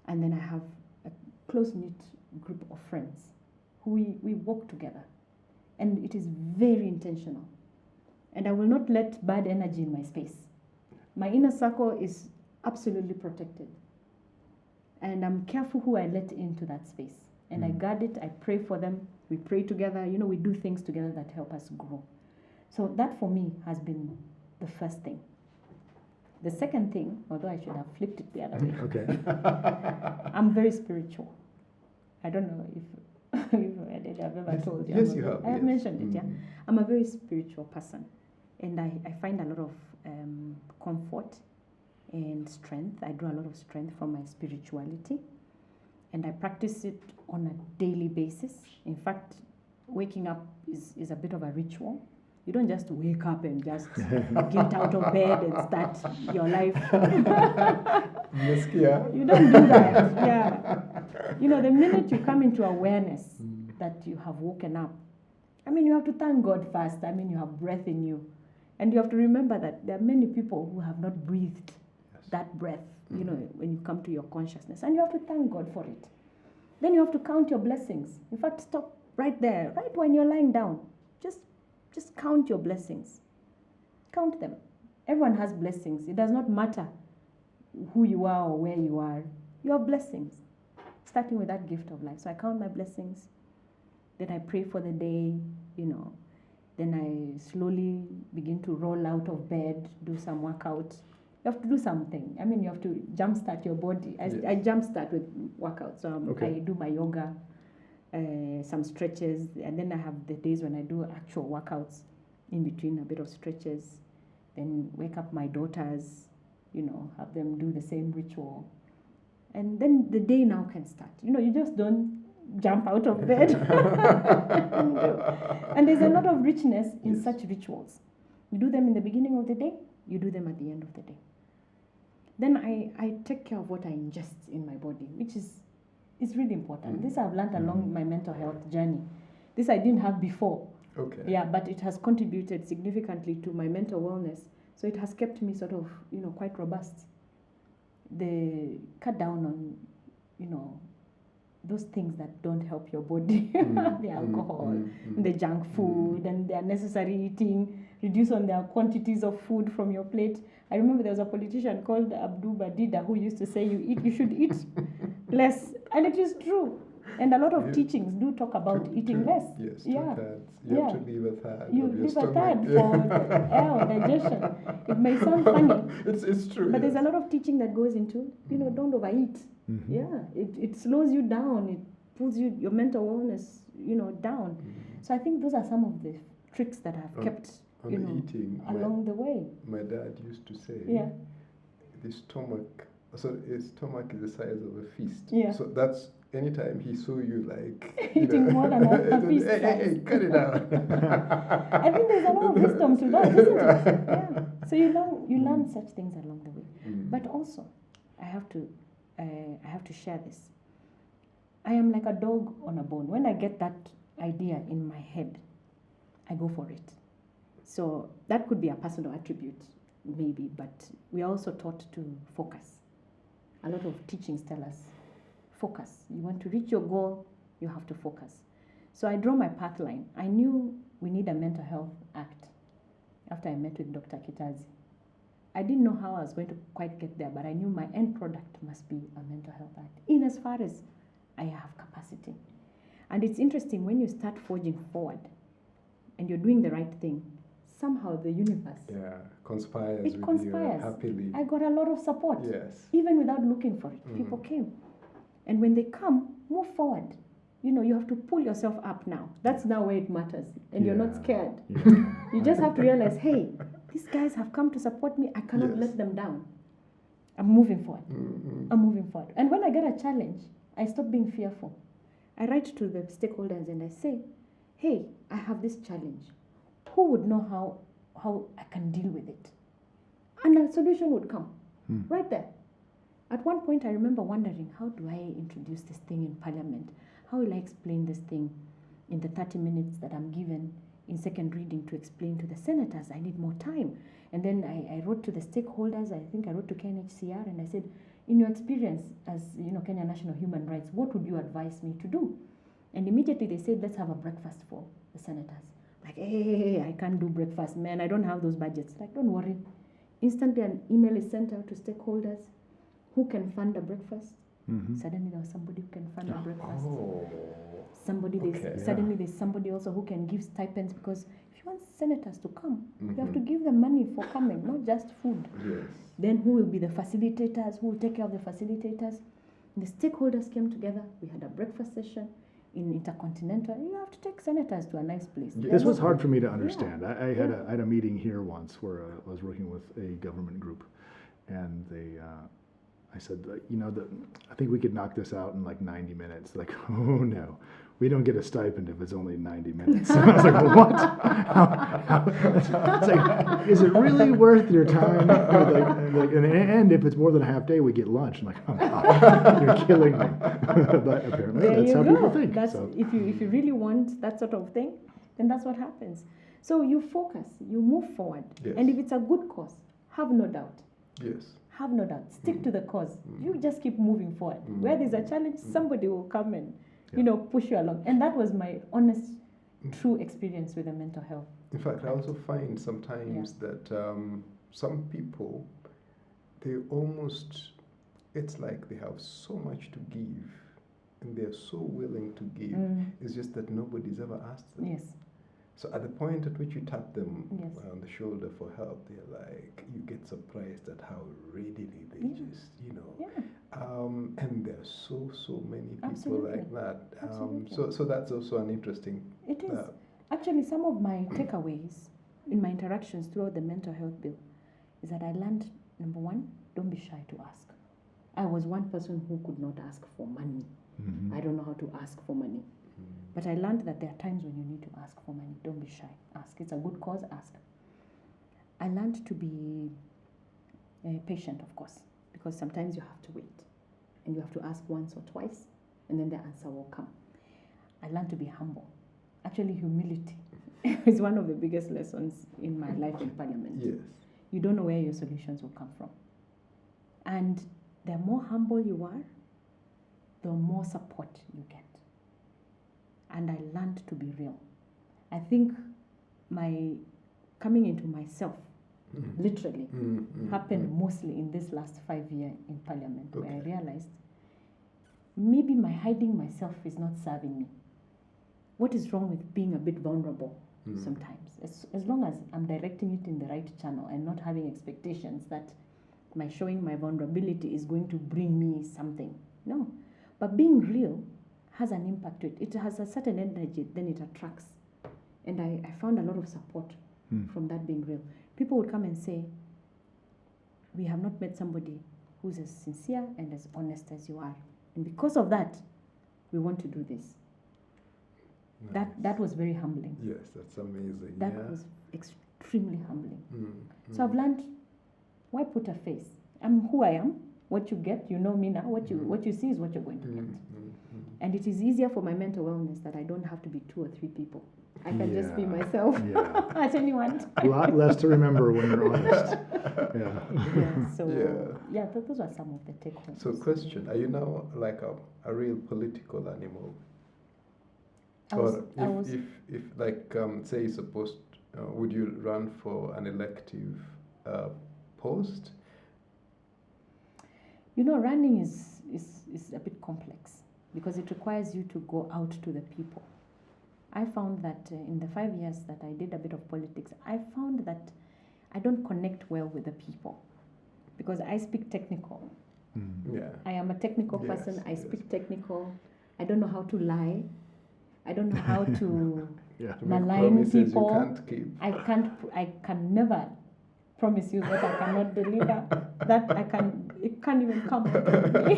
and then I have a close-knit group of friends who we work together. And it is very intentional. And I will not let bad energy in my space. My inner circle is absolutely protected. And I'm careful who I let into that space. And I guard it, I pray for them, we pray together, we do things together that help us grow. So that for me has been the first thing. The second thing, although I should have flipped it the other way. Okay. I'm very spiritual. I don't know if I've ever told you. Yes, you have. I have mentioned it, yeah. I'm a very spiritual person. And I find a lot of comfort and strength. I draw a lot of strength from my spirituality. And I practice it on a daily basis. In fact, waking up is a bit of a ritual. You don't just wake up and just get out of bed and start your life. You don't do that. Yeah. The minute you come into awareness that you have woken up, you have to thank God first. You have breath in you. And you have to remember that there are many people who have not breathed that breath, when you come to your consciousness. And you have to thank God for it. Then you have to count your blessings. In fact, stop right there, right when you're lying down. Just count your blessings. Count them. Everyone has blessings. It does not matter who you are or where you are. You have blessings. Starting with that gift of life. So I count my blessings. Then I pray for the day, Then I slowly begin to roll out of bed, do some workout. You have to do something. You have to jumpstart your body. I jumpstart with workout. So I do my yoga, some stretches, and then I have the days when I do actual workouts in between, a bit of stretches. Then wake up my daughters, have them do the same ritual. And then the day now can start. You just don't jump out of bed. And there's a lot of richness in such rituals. You do them in the beginning of the day, you do them at the end of the day. Then I take care of what I ingest in my body, which is really important. This I've learned along my mental health journey. This I didn't have before. Okay. Yeah, but it has contributed significantly to my mental wellness. So it has kept me sort of, quite robust. They cut down on, those things that don't help your body, the alcohol, the junk food, and the unnecessary eating, reduce on their quantities of food from your plate. I remember there was a politician called Adede who used to say you should eat less, and it is true. And a lot of teachings do talk about eating less. Yes, yeah. Two-thirds. You have to leave a third. You leave a third for digestion. It may sound funny. It's true. But there's a lot of teaching that goes into, don't overeat. Mm-hmm. Yeah, it slows you down. It pulls your mental wellness, down. So I think those are some of the tricks that have kept, eating along the way. My dad used to say, the stomach is the size of a fist. Yeah. So that's anytime he saw you eating more than a fist size. Hey, cut it out. I think there's a lot of wisdom to that, isn't it? Yeah. So you learn such things along the way. But also, I have to share this. I am like a dog on a bone. When I get that idea in my head, I go for it. So that could be a personal attribute, maybe, but we are also taught to focus. A lot of teachings tell us, focus. You want to reach your goal, you have to focus. So I draw my path line. I knew we need a mental health act after I met with Dr. Kitazi. I didn't know how I was going to quite get there, but I knew my end product must be a mental health act, in as far as I have capacity. And it's interesting, when you start forging forward and you're doing the right thing, somehow the universe conspires it with conspires. you happily. I got a lot of support, even without looking for it. People came. And when they come, move forward. You have to pull yourself up now. That's now where it matters. And you're not scared. You just have to realize, hey, these guys have come to support me. I cannot let them down. I'm moving forward. I'm moving forward. And when I get a challenge, I stop being fearful. I write to the stakeholders and I say, hey, I have this challenge. Who would know how I can deal with it? And a solution would come right there. At one point, I remember wondering, how do I introduce this thing in Parliament? How will I explain this thing in the 30 minutes that I'm given in second reading to explain to the senators? I need more time. And then I wrote to the stakeholders. I think I wrote to KNHCR and I said, in your experience as Kenya National Human Rights, what would you advise me to do? And immediately they said, let's have a breakfast for the senators. Like, hey, I can't do breakfast, man. I don't have those budgets. Like, don't worry. Instantly an email is sent out to stakeholders. Who can fund a breakfast? Suddenly there was somebody who can fund a breakfast. Suddenly there's somebody also who can give stipends, because if you want senators to come, you have to give them money for coming, not just food. Then who will be the facilitators? Who will take care of the facilitators? And the stakeholders came together. We had a breakfast session in Intercontinental. You have to take senators to a nice place. This was hard for me to understand. I had a meeting here once where I was working with a government group, and I said, I think we could knock this out in like 90 minutes. Like, oh no, we don't get a stipend if it's only 90 minutes. And I was like, well, what? It's like, is it really worth your time? And if it's more than a half day, we get lunch. I'm like, oh, God, you're killing me. But apparently that's how people think. That's, if you really want that sort of thing, then that's what happens. So you focus, you move forward. Yes. And if it's a good cause, have no doubt. Yes. Have no doubt. Stick to the cause. You just keep moving forward. Where there's a challenge, somebody will come and push you along. And that was my honest, true experience with the mental health. In fact, I also find sometimes that some people, they almost, it's like they have so much to give and they're so willing to give. It's just that nobody's ever asked them. Yes. So at the point at which you tap them Yes. on the shoulder for help, they're like, you get surprised at how readily they just, and there's so many people Absolutely. like that. Absolutely. So that's also an interesting. It is. Actually, some of my takeaways in my interactions throughout the mental health bill is that I learned, number one, don't be shy to ask. I was one person who could not ask for money. Mm-hmm. I don't know how to ask for money. But I learned that there are times when you need to ask for money. Don't be shy. Ask. It's a good cause. Ask. I learned to be patient, of course, because sometimes you have to wait. And you have to ask once or twice, and then the answer will come. I learned to be humble. Actually, humility is one of the biggest lessons in my life in Parliament. Yes. You don't know where your solutions will come from. And the more humble you are, the more support you get. And I learned to be real. I think my coming into myself, literally, happened mostly in this last 5 years in Parliament, where I realized maybe my hiding myself is not serving me. What is wrong with being a bit vulnerable sometimes? As long as I'm directing it in the right channel and not having expectations that my showing my vulnerability is going to bring me something. No. But being real has an impact to it. It has a certain energy, then it attracts. And I found a lot of support from that being real. People would come and say, we have not met somebody who's as sincere and as honest as you are. And because of that, we want to do this. Nice. That was very humbling. Yes, that's amazing. That was extremely humbling. So I've learned, why put a face? I'm who I am. What you get, you know me now. What you see is what you're going to get. And it is easier for my mental wellness that I don't have to be 2 or 3 people. I can just be myself at any one time. A lot less to remember when you're honest. Those are some of the takeaways. So question, are you now like a real political animal? If like, say supposed, would you run for an elective post? Running is a bit complex because it requires you to go out to the people. I found that in the 5 years that I did a bit of politics, I found that I don't connect well with the people because I speak technical. I am a technical person. I speak technical. I don't know how to lie. I don't know how to malign people. You can't keep. I can never promise you that I cannot deliver. It can't even come out of me.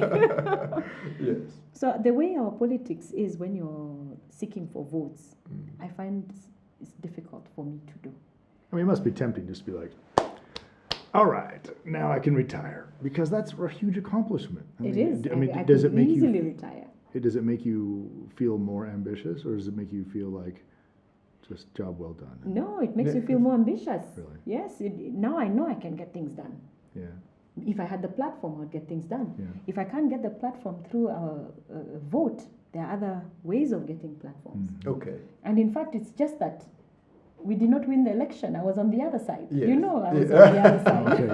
Yes. So the way our politics is when you're seeking for votes, I find it's difficult for me to do. I mean, it must be tempting just to be like, all right, now I can retire, because that's a huge accomplishment. It is. I does could it make easily you retire. Does it make you feel more ambitious, or does it make you feel like just job well done? No, it makes you feel more ambitious. Really? Yes. Now I know I can get things done. Yeah. If I had the platform, I would get things done. Yeah. If I can't get the platform through a vote, there are other ways of getting platforms. Okay. And in fact, it's just that we did not win the election. I was on the other side. Yes. I was on the other side. Okay.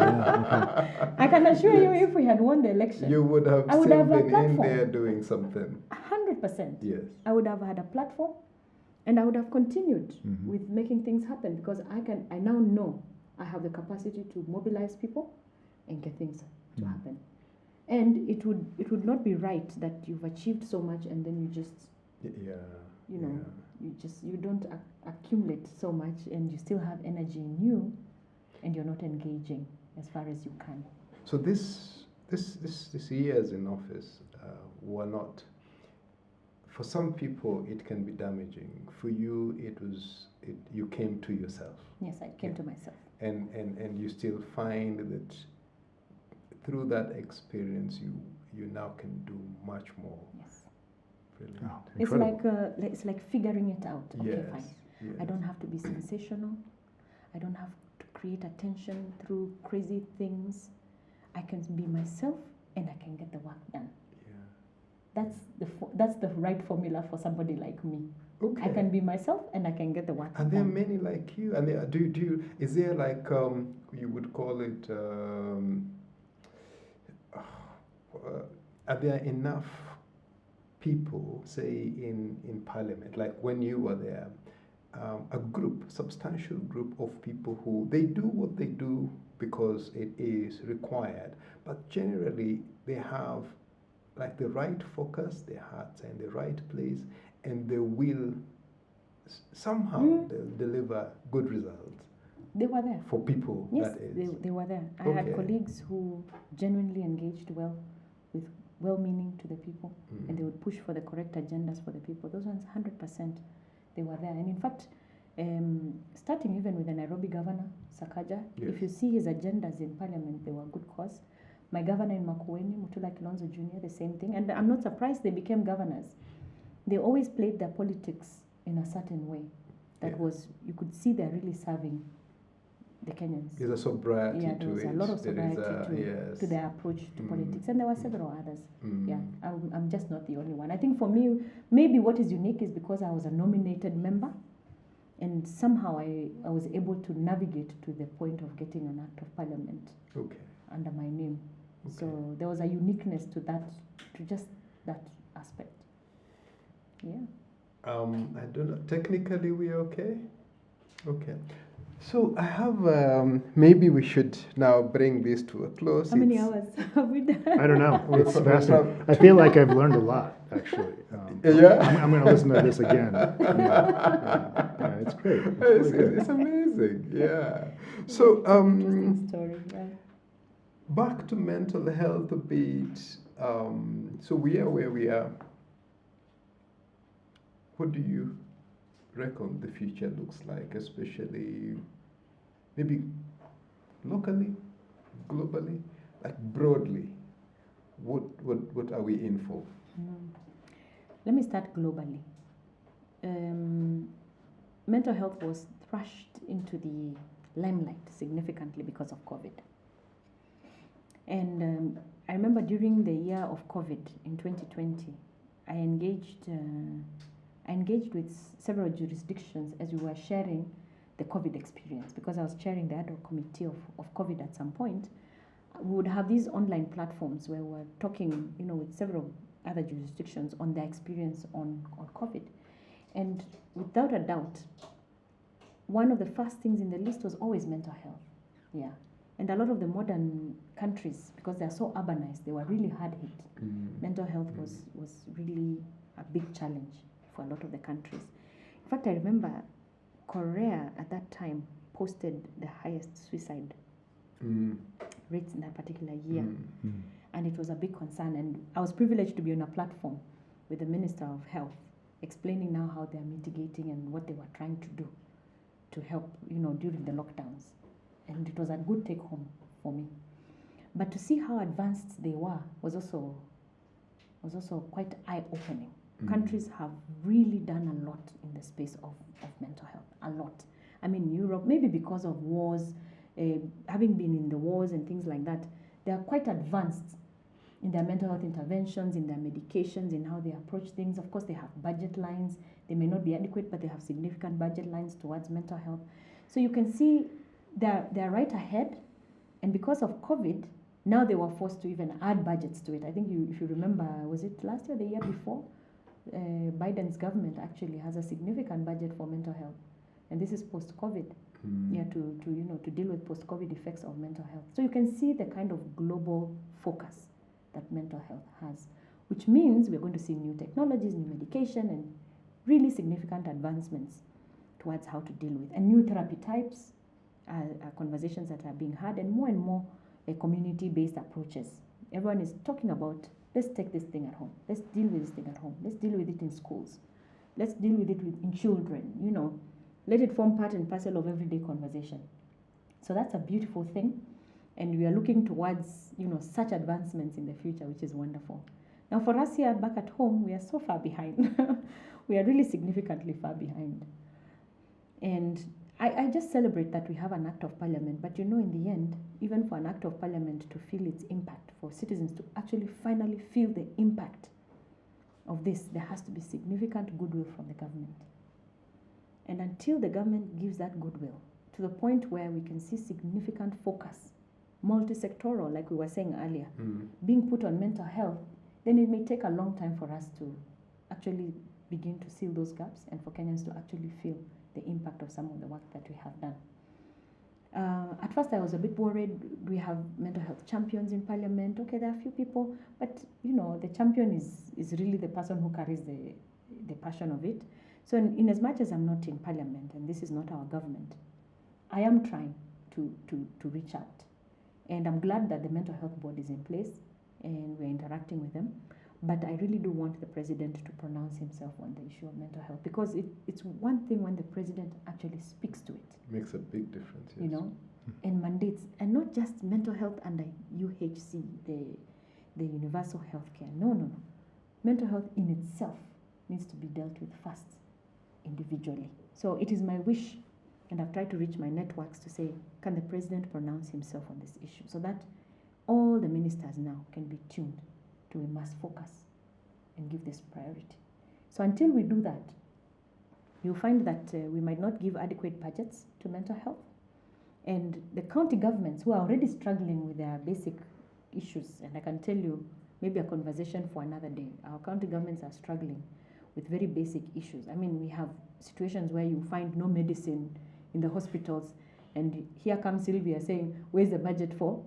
I can assure you, if we had won the election, you would have I would still have a been in platform. there doing something. 100%. Yes. I would have had a platform, and I would have continued with making things happen because I now know I have the capacity to mobilize people and get things to happen. And it would not be right that you've achieved so much and then you just you don't accumulate so much and you still have energy in you and you're not engaging as far as you can. So this years in office were not for some people it can be damaging. For you, you came to yourself. Yes, I came to myself. And you still find that through that experience, you now can do much more. Yes. Brilliant. Oh, It's like figuring it out. Okay, Yes, fine. yes. I don't have to be sensational. I don't have to create attention through crazy things. I can be myself and I can get the work done. Yeah. That's the right formula for somebody like me. Okay. I can be myself and I can get the work Are done. there many like you? And is there like you would call it? Are there enough people, say in Parliament, like when you were there, a substantial group of people who they do what they do because it is required, but generally they have like the right focus, their hearts are in the right place, and they will somehow they'll deliver good results. They were there. For people, yes, that is. they were there. I Okay. had colleagues who genuinely engaged well with well-meaning to the people, and they would push for the correct agendas for the people. Those ones, 100%, they were there. And in fact, starting even with the Nairobi governor, Sakaja, Yes. if you see his agendas in parliament, they were good cause. My governor in Makueni, Mutula Kilonzo Jr., the same thing. And I'm not surprised they became governors. They always played their politics in a certain way that was, you could see they're really serving the Kenyans. There's a sobriety Yeah, there was to it. a lot of There is sobriety to their approach to politics. And there were several others. Mm. Yeah, I'm just not the only one. I think for me, maybe what is unique is because I was a nominated member, and somehow I was able to navigate to the point of getting an act of parliament under my name. Okay. So there was a uniqueness to that, to just that aspect. Yeah. I don't know. Technically, we're okay? Okay. So I have, maybe we should now bring this to a close. How many hours have we done? I don't know. It's fascinating. I feel like I've learned a lot, actually. Yeah. I'm going to listen to this again. Yeah, it's great. It's amazing. Yeah. So, Interesting story, right? back to mental health a bit. So we are where we are. What do you reckon the future looks like, especially maybe locally, globally, like broadly? What are we in for? Let me start globally. Mental health was thrust into the limelight significantly because of COVID. And I remember during the year of COVID in 2020, I engaged with several jurisdictions as we were sharing the COVID experience, because I was chairing the ad hoc committee of COVID at some point. We would have these online platforms where we're talking, with several other jurisdictions on their experience on COVID. And without a doubt, one of the first things in the list was always mental health. Yeah. And a lot of the modern countries, because they're so urbanized, they were really hard hit. Mental health was really a big challenge for a lot of the countries. In fact, I remember Korea at that time posted the highest suicide rates in that particular year. And it was a big concern. And I was privileged to be on a platform with the Minister of Health, explaining now how they're mitigating and what they were trying to do to help, during the lockdowns. And it was a good take home for me. But to see how advanced they were was also quite eye-opening. Countries have really done a lot in the space of mental health, a lot. I mean, Europe, maybe because of wars, having been in the wars and things like that, they are quite advanced in their mental health interventions, in their medications, in how they approach things. Of course, they have budget lines. They may not be adequate, but they have significant budget lines towards mental health. So you can see they're right ahead. And because of COVID, now they were forced to even add budgets to it. I think if you remember, was it last year, the year before? Biden's government actually has a significant budget for mental health, and this is post-COVID, to deal with post-COVID effects of mental health. So you can see the kind of global focus that mental health has, which means we're going to see new technologies, new medication, and really significant advancements towards how to deal with, and new therapy types, conversations that are being had, and more community-based approaches. Everyone is talking about let's take this thing at home. Let's deal with this thing at home. Let's deal with it in schools. Let's deal with it in children, Let it form part and parcel of everyday conversation. So that's a beautiful thing. And we are looking towards, such advancements in the future, which is wonderful. Now, for us here back at home, we are so far behind. We are really significantly far behind. And I just celebrate that we have an Act of Parliament. But in the end, even for an Act of Parliament to feel its impact, for citizens to actually finally feel the impact of this, there has to be significant goodwill from the government. And until the government gives that goodwill to the point where we can see significant focus, multi-sectoral, like we were saying earlier, being put on mental health, then it may take a long time for us to actually begin to seal those gaps and for Kenyans to actually feel the impact of some of the work that we have done. At first I was a bit worried. We have mental health champions in Parliament. Okay, there are a few people, but the champion is really the person who carries the passion of it. So in as much as I'm not in Parliament and this is not our government, I am trying to reach out. And I'm glad that the mental health board is in place and we're interacting with them. But I really do want the president to pronounce himself on the issue of mental health, because it's one thing when the president actually speaks to it. Makes a big difference, yes. And mandates, and not just mental health under UHC, the universal health care. No. Mental health in itself needs to be dealt with first, individually. So it is my wish, and I've tried to reach my networks to say, can the president pronounce himself on this issue, so that all the ministers now can be tuned to a mass focus and give this priority. So until we do that, you'll find that we might not give adequate budgets to mental health. And the county governments who are already struggling with their basic issues, and I can tell you, maybe a conversation for another day, our county governments are struggling with very basic issues. I mean, we have situations where you find no medicine in the hospitals, and here comes Sylvia saying, where's the budget for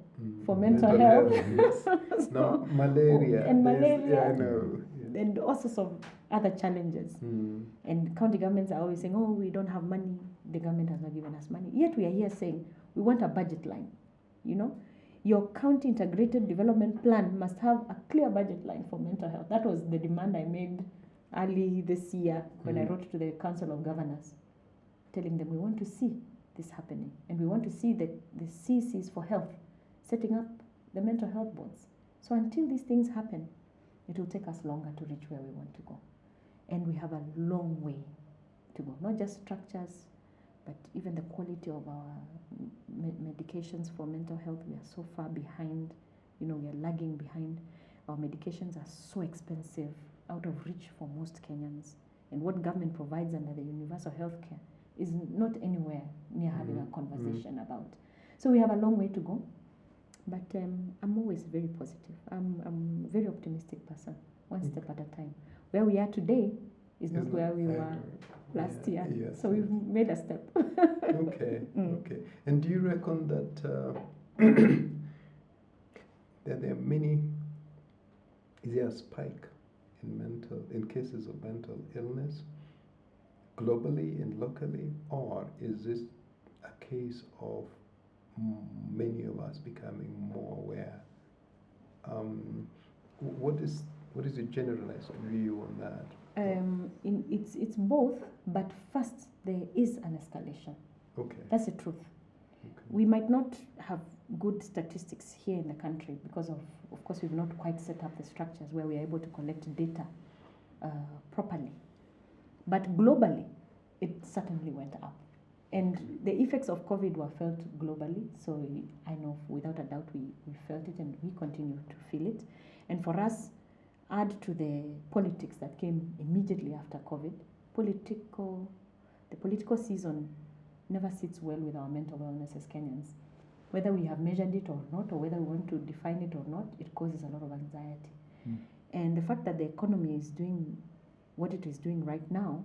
mental health? Yes. No, malaria. And malaria. Yeah, I know. Yeah. And all sorts of other challenges. And county governments are always saying, oh, we don't have money. The government has not given us money. Yet we are here saying, we want a budget line. Your county integrated development plan must have a clear budget line for mental health. That was the demand I made early this year when I wrote to the Council of Governors, telling them we want to see this happening, and we want to see the CCs for health setting up the mental health boards. So until these things happen, it will take us longer to reach where we want to go. And we have a long way to go, not just structures, but even the quality of our medications for mental health. We are so far behind, we are lagging behind. Our medications are so expensive, out of reach for most Kenyans. And what government provides under the universal health care is not anywhere near having a conversation about. So we have a long way to go, but I'm always very positive. I'm a very optimistic person, one step at a time. Where we are today is not where we were last year. Yes, so we've made a step. Okay. And do you reckon that that there are many, is there a spike in cases of mental illness globally and locally, or is this a case of many of us becoming more aware? What is your generalized view on that? It's both, but first there is an escalation. Okay. That's the truth. Okay. We might not have good statistics here in the country because of course, we've not quite set up the structures where we are able to collect data properly. But globally, it certainly went up. And the effects of COVID were felt globally, so I know without a doubt we felt it, and we continue to feel it. And for us, add to the politics that came immediately after COVID, the political season never sits well with our mental wellness as Kenyans. Whether we have measured it or not, or whether we want to define it or not, it causes a lot of anxiety. And the fact that the economy is doing what it is doing right now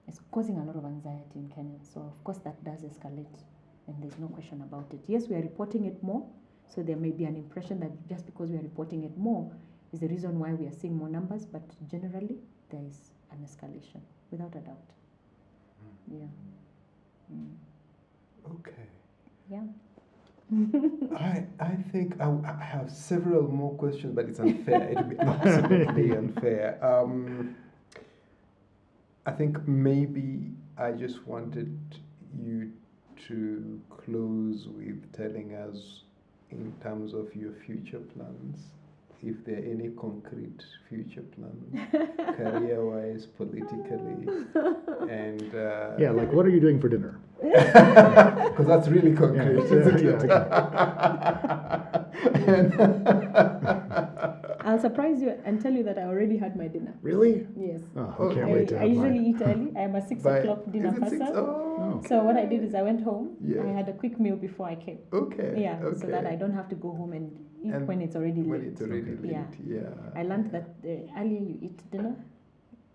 is causing a lot of anxiety in Kenya. So of course that does escalate, and there's no question about it. Yes, we are reporting it more, so there may be an impression that just because we are reporting it more is the reason why we are seeing more numbers, but generally there is an escalation, without a doubt. Yeah. Okay. Yeah. I think I have several more questions, but it's unfair. It would be absolutely unfair. I think maybe I just wanted you to close with telling us, in terms of your future plans, if there are any concrete future plans, career-wise, politically, and Yeah, like what are you doing for dinner? because that's really concrete, isn't it? I'll surprise you and tell you that I already had my dinner. Really? Yes. Oh, I can't wait to I have usually mine. eat early. I'm a 6 o'clock dinner Is it person. 6? Oh, So what I did is I went home. Yeah. I had a quick meal before I came. okay. Yeah, okay. so that I don't have to go home and eat And when it's already when late. it's already late, yeah. I learned that the earlier you eat dinner,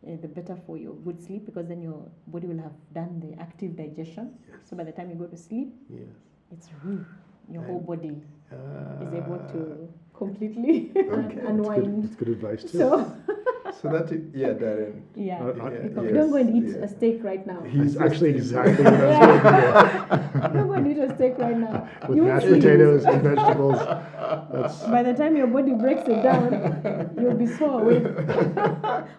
the better for your good sleep, because then your body will have done the active digestion. Yes. So by the time you go to sleep, Yes. it's your whole body is Ah. able to completely Okay. unwind. It's good advice too. So that is, yeah, Darren. Yeah, yes, don't go and eat yeah. a steak right now. He's just actually eating. exactly what I was going to Don't go and eat a steak right now. do. With You will mashed sleep. potatoes and vegetables. That's By the time your body breaks it down, you'll be so awake,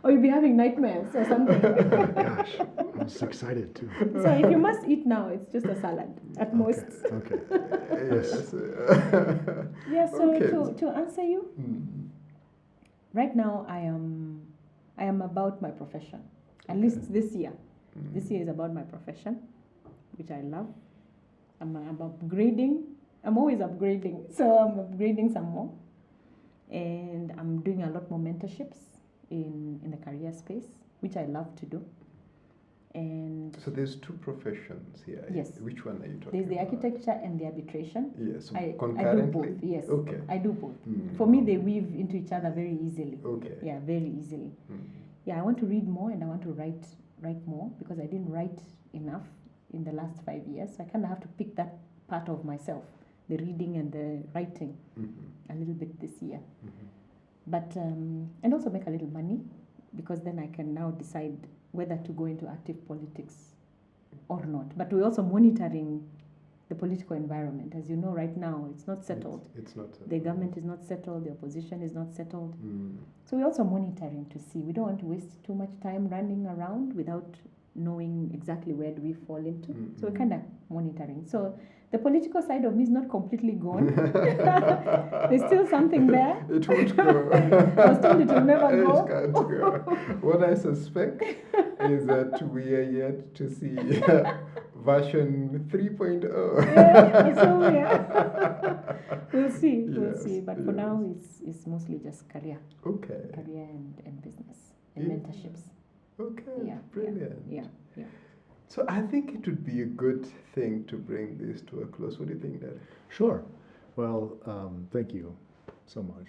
or you'll be having nightmares or something. oh my gosh. I'm so excited too. So if you must eat now, it's just a salad at most. Okay. Yes. Yeah. So Okay. to answer you, right now I am about my profession. At least this year. This year is about my profession, which I love. I'm upgrading. I'm always upgrading. So I'm upgrading some more. And I'm doing a lot more mentorships in the career space, which I love to do. And So there's two professions here. Yes. Which one are you talking there's the about? architecture and the arbitration. Yes. I do Concurrently? both, yes. Okay. I do both. Mm. For me, they weave into each other very easily. Okay. Yeah, very easily. Mm. Yeah, I want to read more and I want to write more, because I didn't write enough in the last 5 years. So I kind of have to pick that part of myself, the reading and the writing, Mm-hmm. a little bit this year. Mm-hmm. But and also make a little money, because then I can now decide whether to go into active politics or not. But we're also monitoring the political environment. As you know, right now it's not settled. It's not settled. The government is not settled, the opposition is not settled. Mm. So we're also monitoring to see. We don't want to waste too much time running around without knowing exactly where do we fall into. So we're kind of monitoring. So the political side of me is not completely gone. There's still something there. It won't go. I was told it will never go. It can't go. What I suspect is that we are yet to see version 3.0. Yeah, so yeah. We'll see. We'll Yes, see. But for yes. now, it's mostly just career Okay. and business and Yeah. mentorships. Okay. Yeah, Brilliant. Yeah. So I think it would be a good thing to bring this to a close. What do you think, Darren? Sure. Well, thank you so much,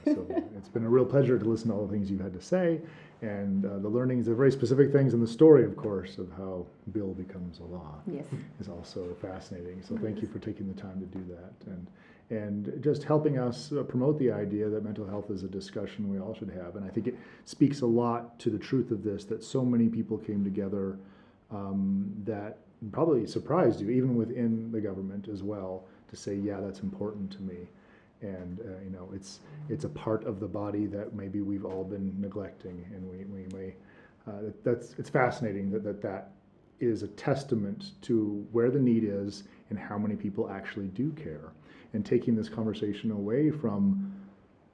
Sylvia. It's been a real pleasure to listen to all the things you've had to say, and the learnings, the very specific things, and the story, of course, of how bill becomes a law Yes. is also fascinating. So thank you for taking the time to do that, and just helping us promote the idea that mental health is a discussion we all should have. And I think it speaks a lot to the truth of this, that so many people came together that probably surprised you, even within the government as well, to say, yeah, that's important to me. And it's a part of the body that maybe we've all been neglecting, and we may it's fascinating that is a testament to where the need is and how many people actually do care, and taking this conversation away from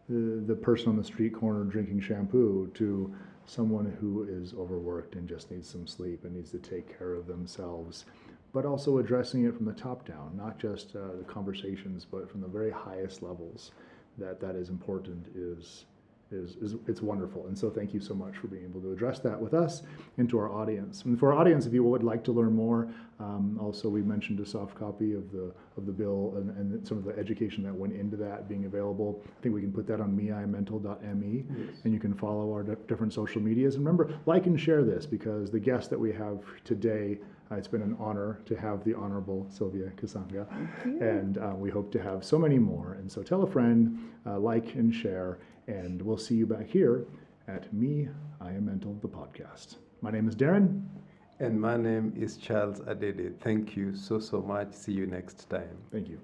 the person on the street corner drinking shampoo to someone who is overworked and just needs some sleep and needs to take care of themselves, but also addressing it from the top down, not just the conversations, but from the very highest levels. That is important is it's wonderful. And so thank you so much for being able to address that with us and to our audience. And for our audience, if you would like to learn more, also we mentioned a soft copy of the bill and some of the education that went into that being available. I think we can put that on meiammental.me. Yes. And you can follow our different social medias. And remember, like and share this, because the guest that we have today, it's been an honor to have the Honorable Sylvia Kasanga, and we hope to have so many more. And so tell a friend, like and share, and we'll see you back here at Me, I Am Mental, the podcast. My name is Darren. And my name is Charles Adede. Thank you so much. See you next time. Thank you.